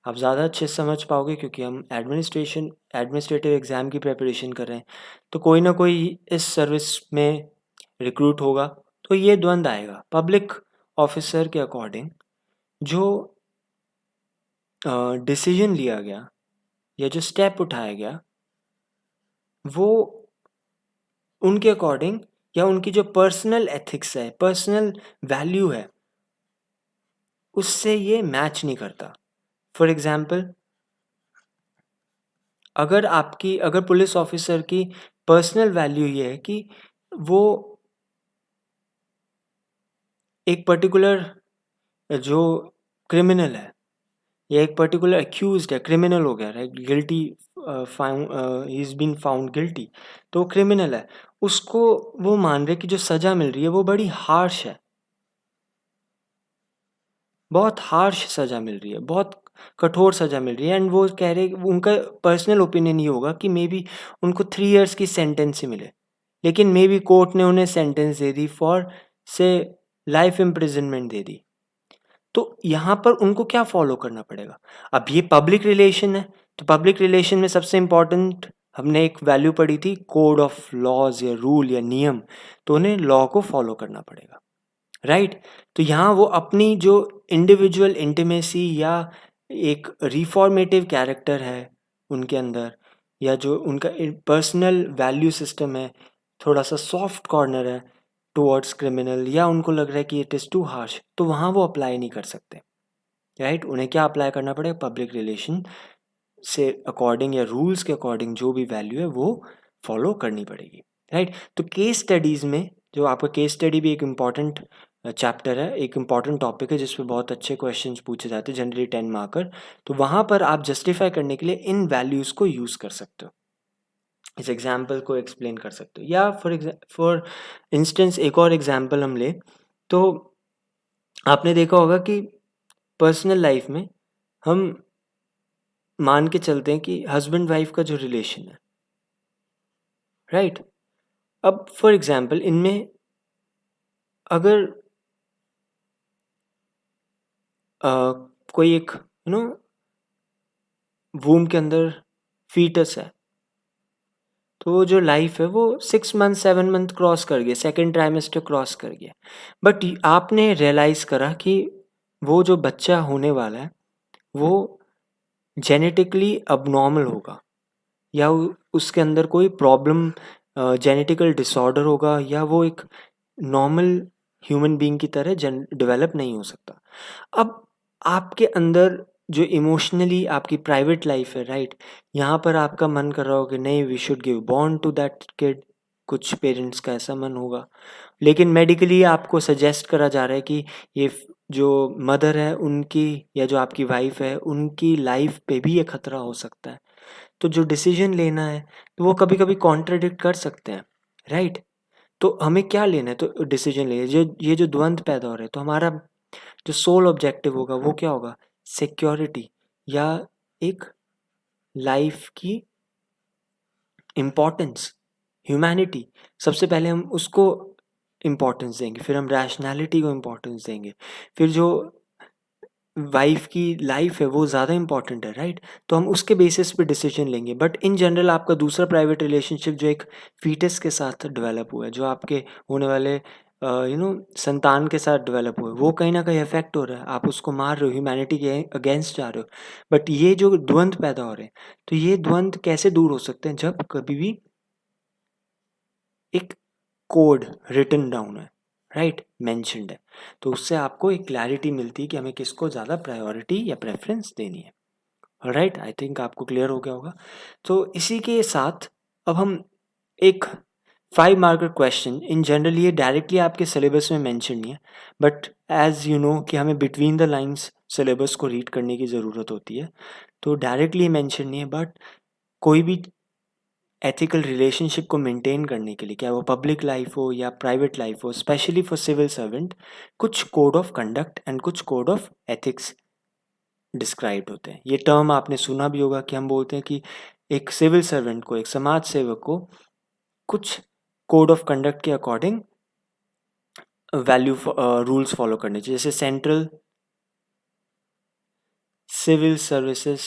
आप ज़्यादा अच्छे से समझ पाओगे क्योंकि हम एडमिनिस्ट्रेटिव एग्ज़ाम की प्रिपरेशन कर रहे हैं, तो कोई ना कोई इस सर्विस में रिक्रूट होगा, तो ये द्वंद्व आएगा। पब्लिक ऑफिसर के अकॉर्डिंग जो डिसीजन लिया गया या जो स्टेप उठाया गया वो उनके अकॉर्डिंग या उनकी जो पर्सनल एथिक्स है, पर्सनल वैल्यू है, उससे ये मैच नहीं करता। फॉर एग्जाम्पल, अगर पुलिस ऑफिसर की पर्सनल वैल्यू ये है कि वो एक पर्टिकुलर जो क्रिमिनल है या एक पर्टिकुलर अक्यूज्ड है, क्रिमिनल हो गया, right, guilty, he is been found guilty, तो वो क्रिमिनल है, उसको वो मान रहे कि जो सज़ा मिल रही है वो बड़ी हार्श है, बहुत हार्श सज़ा मिल रही है, बहुत कठोर सज़ा मिल रही है, एंड वो कह रहे, उनका पर्सनल ओपिनियन ये होगा कि मे बी उनको 3 years की सेंटेंस ही मिले, लेकिन मे बी कोर्ट ने उन्हें सेंटेंस दे दी फॉर से लाइफ इम्प्रिजनमेंट दे दी। तो यहाँ पर उनको क्या फॉलो करना पड़ेगा? अब ये पब्लिक रिलेशन है, तो पब्लिक रिलेशन में सबसे इम्पोर्टेंट हमने एक वैल्यू पढ़ी थी, कोड ऑफ लॉज या रूल या नियम, तो उन्हें लॉ को फॉलो करना पड़ेगा, राइट। तो यहाँ वो अपनी जो इंडिविजुअल इंटीमेसी या एक रिफॉर्मेटिव कैरेक्टर है उनके अंदर, या जो उनका पर्सनल वैल्यू सिस्टम है, थोड़ा सा सॉफ्ट कॉर्नर है टुवर्ड्स क्रिमिनल, या उनको लग रहा है कि इट इज़ टू हार्श, तो वहाँ वो अप्लाई नहीं कर सकते, राइट। उन्हें क्या अप्लाई करना पड़ेगा, पब्लिक रिलेशन से अकॉर्डिंग या रूल्स के अकॉर्डिंग जो भी वैल्यू है वो फॉलो करनी पड़ेगी, राइट। तो केस स्टडीज़ में, जो आपका केस स्टडी भी एक इम्पॉर्टेंट चैप्टर है, एक इम्पॉर्टेंट टॉपिक है जिस पे बहुत अच्छे क्वेश्चंस पूछे जाते हैं, जनरली 10 मार्कर, तो वहाँ पर आप जस्टिफाई करने के लिए इन वैल्यूज़ को यूज़ कर सकते हो, इस एग्जाम्पल को एक्सप्लेन कर सकते हो। या फॉर इंस्टेंस एक और एग्जाम्पल हम ले, तो आपने देखा होगा कि पर्सनल लाइफ में हम मान के चलते हैं कि हस्बैंड वाइफ का जो रिलेशन है, राइट। अब फॉर एग्जाम्पल इनमें अगर कोई एक वूम के अंदर फीटस है, तो वो जो लाइफ है वो 6 month 7 month क्रॉस कर गया, सेकेंड ट्राइमेस्टर क्रॉस कर गया, बट आपने रियलाइज़ करा कि वो जो बच्चा होने वाला है वो जेनेटिकली अबनॉर्मल होगा, या उसके अंदर कोई प्रॉब्लम जेनेटिकल डिसऑर्डर होगा, या वो एक नॉर्मल ह्यूमन बीइंग की तरह डेवलप नहीं हो सकता। अब आपके अंदर जो इमोशनली आपकी प्राइवेट लाइफ है, राइट, यहाँ पर आपका मन कर रहा हो कि नहीं, we should give born to that kid, कुछ पेरेंट्स का ऐसा मन होगा, लेकिन मेडिकली आपको सजेस्ट करा जा रहा है कि ये जो मदर है उनकी, या जो आपकी वाइफ है उनकी लाइफ पे भी ये खतरा हो सकता है। तो जो डिसीजन लेना है तो वो कभी कभी कॉन्ट्रडिक्ट कर सकते हैं, राइट। तो हमें क्या लेना है, तो डिसीजन ले, ये जो द्वंद्व पैदा हो रहे हैं, तो हमारा जो सोल ऑब्जेक्टिव होगा वो क्या होगा, सिक्योरिटी, या एक लाइफ की इम्पोर्टेंस, ह्यूमैनिटी। सबसे पहले हम उसको इम्पोर्टेंस देंगे, फिर हम रैशनैलिटी को इम्पोर्टेंस देंगे, फिर जो वाइफ की लाइफ है वो ज़्यादा इंपॉर्टेंट है, राइट। तो हम उसके बेसिस पे डिसीजन लेंगे। बट इन जनरल आपका दूसरा प्राइवेट रिलेशनशिप जो एक फीटस के साथ डेवलप हुआ है, जो आपके होने वाले संतान के साथ डेवलप हुआ है, वो कहीं ना कहीं इफेक्ट हो रहा है, आप उसको मार रहे हो, ह्यूमैनिटी के अगेंस्ट जा रहे हो। बट ये जो द्वंद्व पैदा हो रहे हैं, तो ये द्वंद्व कैसे दूर हो सकते हैं, जब कभी भी एक कोड रिटन डाउन है, राइट, मेंशन्ड है, तो उससे आपको एक क्लैरिटी मिलती है कि हमें किसको ज़्यादा प्रायोरिटी या प्रेफरेंस देनी है। राइट, आई थिंक आपको क्लियर हो गया होगा। तो इसी के साथ अब हम एक 5 मार्कर क्वेश्चन, इन जनरल ये डायरेक्टली आपके सिलेबस में मेंशन नहीं है, बट एज यू नो कि हमें बिटवीन द लाइंस सिलेबस को रीड करने की ज़रूरत होती है, तो डायरेक्टली मेंशन नहीं है, बट कोई भी एथिकल रिलेशनशिप को मेंटेन करने के लिए, क्या वो पब्लिक लाइफ हो या प्राइवेट लाइफ हो, स्पेशली फॉर सिविल सर्वेंट, कुछ कोड ऑफ कंडक्ट एंड कुछ कोड ऑफ एथिक्स डिस्क्राइब्ड होते हैं। ये टर्म आपने सुना भी होगा कि हम बोलते हैं कि एक सिविल सर्वेंट को, एक समाज सेवक को कुछ कोड ऑफ कंडक्ट के अकॉर्डिंग वैल्यू रूल्स फॉलो करने चाहिए, जैसे सेंट्रल सिविल सर्विसेज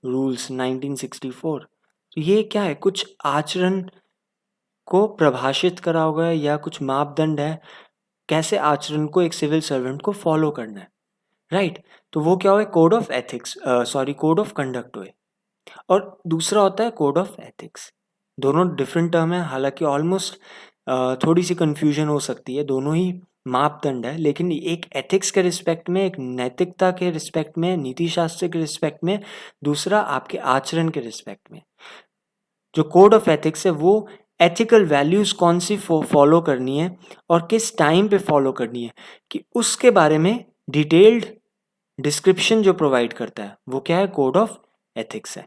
रूल्स 1964। तो ये क्या है, कुछ आचरण को प्रभाषित करा होगा, या कुछ मापदंड है कैसे आचरण को एक सिविल सर्वेंट को फॉलो करना है, राइट। तो वो क्या हुआ, code of ethics, sorry, code of conduct हुए। और दूसरा होता है कोड ऑफ एथिक्स। दोनों डिफरेंट टर्म है, हालांकि ऑलमोस्ट थोड़ी सी कंफ्यूजन हो सकती है, दोनों ही मापदंड है, लेकिन एक एथिक्स के रिस्पेक्ट में, एक नैतिकता के रिस्पेक्ट में, नीति शास्त्र के रिस्पेक्ट में, दूसरा आपके आचरण के रिस्पेक्ट में। जो कोड ऑफ एथिक्स है वो एथिकल वैल्यूज कौन सी फॉलो करनी है और किस टाइम पे फॉलो करनी है, कि उसके बारे में डिटेल्ड डिस्क्रिप्शन जो प्रोवाइड करता है वो क्या है, कोड ऑफ एथिक्स है।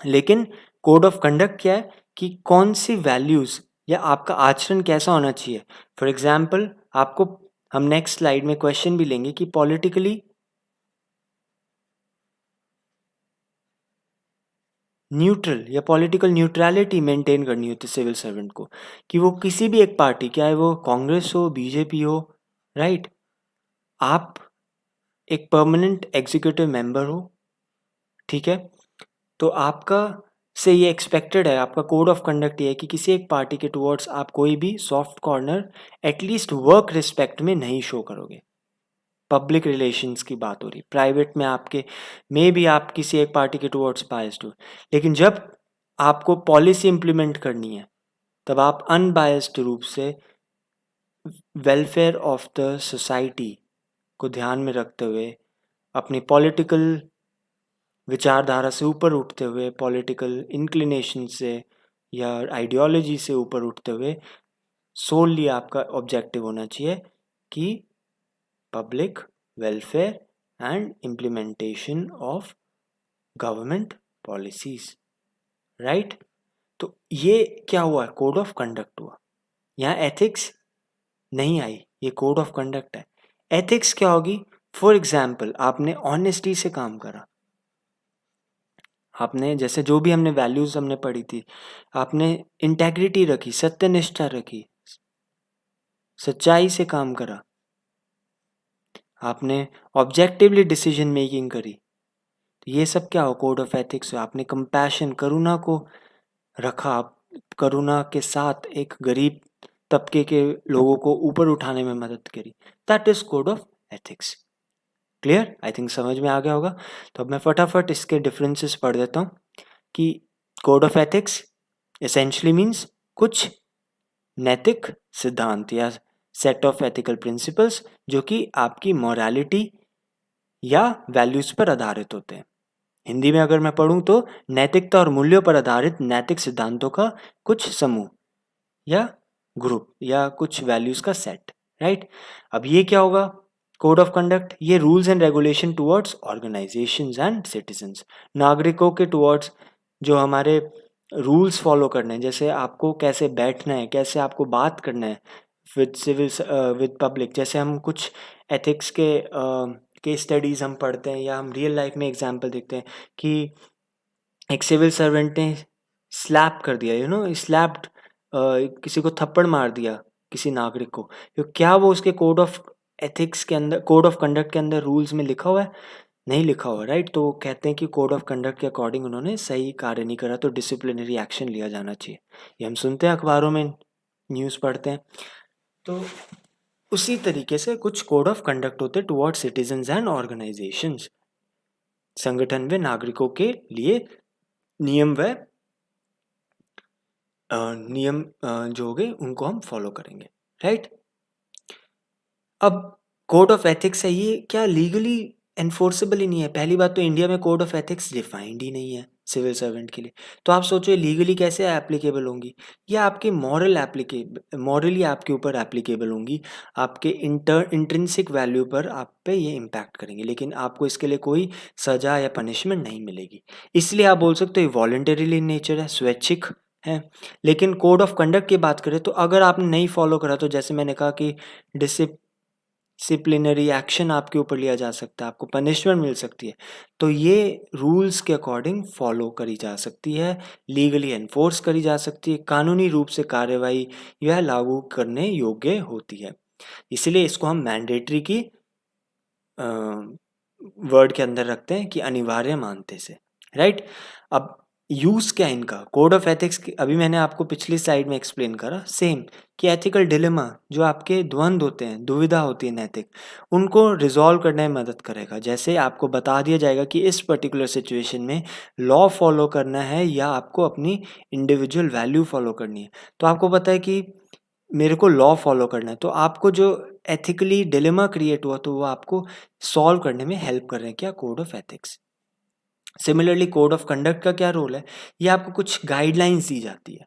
लेकिन कोड ऑफ कंडक्ट क्या है, कि कौन सी वैल्यूज या आपका आचरण कैसा होना चाहिए। फॉर एग्जाम्पल, आपको हम नेक्स्ट स्लाइड में क्वेश्चन भी लेंगे कि पॉलिटिकली न्यूट्रल या पॉलिटिकल न्यूट्रलिटी मेंटेन करनी होती है सिविल सर्वेंट को, कि वो किसी भी एक पार्टी, चाहे वो कांग्रेस हो, बीजेपी हो, राइट, आप एक परमानेंट एग्जीक्यूटिव मेंबर हो, ठीक है। तो आपका से ये एक्सपेक्टेड है, आपका कोड ऑफ कंडक्ट ये है कि किसी एक पार्टी के टुवर्ड्स आप कोई भी soft corner at least work respect में नहीं शो करोगे। पब्लिक रिलेशंस की बात हो रही, प्राइवेट में आपके में भी आप किसी एक पार्टी के टुवर्ड्स बायस्ड हो, लेकिन जब आपको पॉलिसी इंप्लीमेंट करनी है तब आप अनबायस्ड रूप से वेलफेयर ऑफ द सोसाइटी को ध्यान में रखते हुए, अपनी पॉलिटिकल विचारधारा से ऊपर उठते हुए, पॉलिटिकल इंक्लिनेशन से या आइडियोलॉजी से ऊपर उठते हुए, सोलली आपका ऑब्जेक्टिव होना चाहिए कि public welfare and implementation of government policies, right. तो ये क्या हुआ, कोड ऑफ कंडक्ट हुआ, यहाँ एथिक्स नहीं आई, ये कोड ऑफ कंडक्ट है। एथिक्स क्या होगी, फॉर एग्जाम्पल आपने ऑनेस्टी से काम करा, आपने जैसे जो भी हमने वैल्यूज हमने पढ़ी थी, आपने इंटेग्रिटी रखी, सत्यनिष्ठा रखी, सच्चाई से काम करा, आपने ऑब्जेक्टिवली डिसीजन मेकिंग करी, तो ये सब क्या हो, कोड ऑफ एथिक्स। आपने कंपैशन, करुणा को रखा, आप करुणा के साथ एक गरीब तबके के लोगों को ऊपर उठाने में मदद करी, that is code of ethics. Clear, I think समझ में आ गया होगा। तो अब मैं फटाफट इसके डिफरेंसेस पढ़ देता हूँ कि code of ethics essentially means कुछ नैतिक सिद्धांत या सेट ऑफ एथिकल प्रिंसिपल्स जो कि आपकी मॉरालिटी या वैल्यूज पर आधारित होते हैं। हिंदी में अगर मैं पढ़ूं तो नैतिकता और मूल्यों पर आधारित नैतिक सिद्धांतों का कुछ समूह या ग्रुप या कुछ वैल्यूज का सेट, राइट। अब ये क्या होगा? कोड ऑफ कंडक्ट, ये rules and regulation towards organisations and citizens, नागरिकों के टुवर्ड्स जो हमारे रूल्स फॉलो करने हैं, जैसे आपको कैसे बैठना है, कैसे आपको बात करना है विद सिविल विद पब्लिक। जैसे हम कुछ एथिक्स के स्टडीज़ हम पढ़ते हैं या हम रियल लाइफ में एग्जांपल देखते हैं कि एक सिविल सर्वेंट ने स्लैप कर दिया, स्लैप्ड, किसी को थप्पड़ मार दिया किसी नागरिक को, तो क्या वो उसके कोड ऑफ एथिक्स के अंदर, कोड ऑफ कंडक्ट के अंदर रूल्स में लिखा हुआ है? नहीं लिखा हुआ, राइट। तो कहते हैं कि कोड ऑफ कंडक्ट के अकॉर्डिंग उन्होंने सही कार्य नहीं करा तो डिसिप्लिनरी एक्शन लिया जाना चाहिए। ये हम सुनते हैं अखबारों में, न्यूज़ पढ़ते हैं। तो उसी तरीके से कुछ कोड ऑफ कंडक्ट होते टुवर्ड्स सिटीजन्स एंड ऑर्गेनाइजेशंस, संगठन व नागरिकों के लिए नियम व नियम जो होंगे उनको हम फॉलो करेंगे, राइट। अब कोड ऑफ एथिक्स है, ये क्या लीगली एनफोर्सेबल ही नहीं है? पहली बात तो इंडिया में कोड ऑफ एथिक्स डिफाइंड ही नहीं है सिविल सर्वेंट के लिए, तो आप सोचो लीगली कैसे एप्लीकेबल होंगी? ये आपके मॉरली आपके ऊपर एप्लीकेबल होंगी, आपके इंट्रिंसिक वैल्यू पर आप पे ये इम्पैक्ट करेंगे, लेकिन आपको इसके लिए कोई सजा या पनिशमेंट नहीं मिलेगी। इसलिए आप बोल सकते हो वॉलंटरीली इन नेचर है, स्वैच्छिक है। लेकिन कोड ऑफ कंडक्ट की बात करें तो अगर आपने नहीं फॉलो करा तो जैसे मैंने कहा कि डिसिप्लिनरी एक्शन आपके ऊपर लिया जा सकता है, आपको पनिशमेंट मिल सकती है। तो ये रूल्स के अकॉर्डिंग फॉलो करी जा सकती है, लीगली एनफोर्स करी जा सकती है, कानूनी रूप से कार्रवाई यह लागू करने योग्य होती है। इसलिए इसको हम मैंडेटरी की वर्ड के अंदर रखते हैं कि अनिवार्य मानते से, राइट। अब यूज़ क्या है इनका? कोड ऑफ एथिक्स अभी मैंने आपको पिछली स्लाइड में एक्सप्लेन करा सेम, कि एथिकल डिलेमा जो आपके द्वंद्व होते हैं, दुविधा होती है नैतिक, उनको रिजॉल्व करने में मदद करेगा। जैसे आपको बता दिया जाएगा कि इस पर्टिकुलर सिचुएशन में लॉ फॉलो करना है या आपको अपनी इंडिविजुअल वैल्यू फॉलो करनी है। तो आपको पता है कि मेरे को लॉ फॉलो करना है, तो आपको जो एथिकली डिलेमा क्रिएट हुआ तो वो आपको सॉल्व करने में हेल्प कर रहे हैं, क्या? Code of ethics. Similarly code of conduct का क्या रोल है? ये आपको कुछ गाइडलाइंस दी जाती है,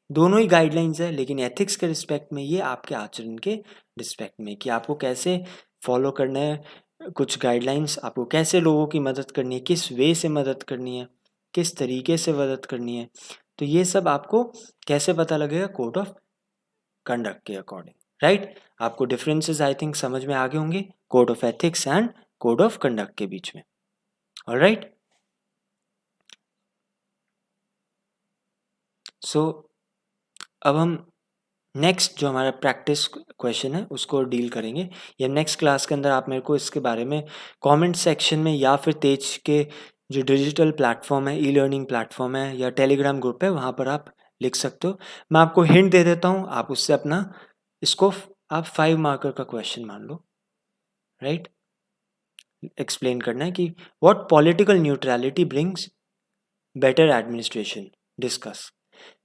दोनों ही गाइडलाइंस है, लेकिन एथिक्स के रिस्पेक्ट में ये आपके आचरण के रिस्पेक्ट में कि आपको कैसे फॉलो करना है, कुछ गाइडलाइंस, आपको कैसे लोगों की मदद करनी है, किस वे से मदद करनी है, किस तरीके से मदद करनी है। तो ये सब आपको कैसे पता लगेगा? कोड ऑफ कंडक्ट के अकॉर्डिंग, राइट। आपको डिफरेंसेस आई थिंक समझ में आ गए होंगे code of ethics and code of conduct के बीच में, ऑलराइट। सो अब हम नेक्स्ट जो हमारा प्रैक्टिस क्वेश्चन है उसको डील करेंगे, या नेक्स्ट क्लास के अंदर आप मेरे को इसके बारे में कमेंट सेक्शन में या फिर तेज के जो डिजिटल प्लेटफॉर्म है, ई लर्निंग प्लेटफॉर्म है या टेलीग्राम ग्रुप है, वहाँ पर आप लिख सकते हो। मैं आपको हिंट दे देता हूँ, आप उससे अपना इसको आप 5 मार्कर का क्वेश्चन मान लो, राइट। एक्सप्लेन करना है कि what political neutrality brings better administration, discuss.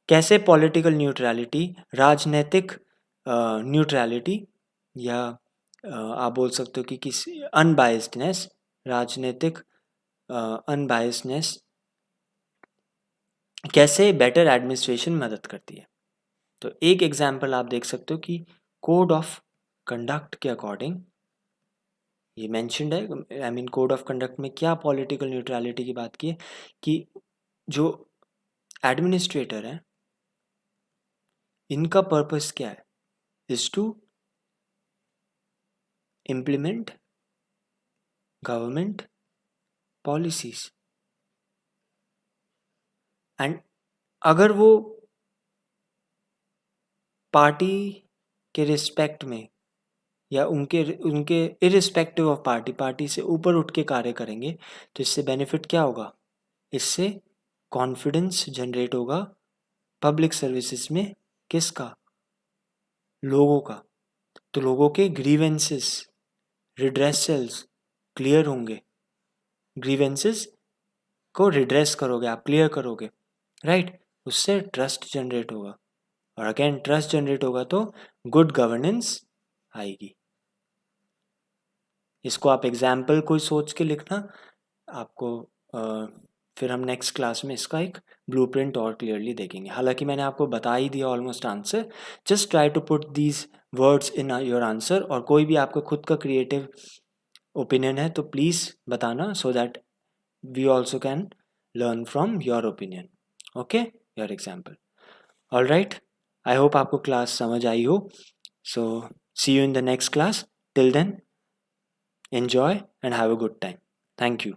कैसे पॉलिटिकल न्यूट्रलिटी, राजनैतिक न्यूट्रलिटी, या आप बोल सकते हो कि किसी अनबायस्डनेस, राजनीतिक अनबायस्डनेस कैसे बेटर एडमिनिस्ट्रेशन मदद करती है। तो एक एग्जांपल आप देख सकते हो कि कोड ऑफ कंडक्ट के अकॉर्डिंग ये मेंशन्ड है, I mean code of conduct में क्या पॉलिटिकल न्यूट्रलिटी की बात की है कि जो एडमिनिस्ट्रेटर है इनका पर्पस क्या है? Is to implement government policies, and अगर वो पार्टी के रिस्पेक्ट में या उनके उनके इरिस्पेक्टिव ऑफ पार्टी से ऊपर उठ के कार्य करेंगे तो इससे बेनिफिट क्या होगा? इससे कॉन्फिडेंस जनरेट होगा पब्लिक सर्विसेज में, किसका? लोगों का। तो लोगों के ग्रीवेंसेस, रिड्रेसल्स क्लियर होंगे, ग्रीवेंसेस को रिड्रेस करोगे आप, क्लियर करोगे, राइट, उससे ट्रस्ट जनरेट होगा, और अगेन ट्रस्ट जनरेट होगा तो गुड गवर्नेंस आएगी। इसको आप एग्जाम्पल कोई सोच के लिखना, आपको फिर हम नेक्स्ट क्लास में इसका एक ब्लूप्रिंट और क्लियरली देखेंगे। हालांकि मैंने आपको बता ही दिया almost answer, just try to put these words in your answer, और कोई भी आपका खुद का क्रिएटिव ओपिनियन है तो प्लीज़ बताना, so that we also can learn from your opinion, okay, your example. All right, I hope आपको क्लास समझ आई हो। So see you in the next class, till then enjoy and have a good time. Thank you.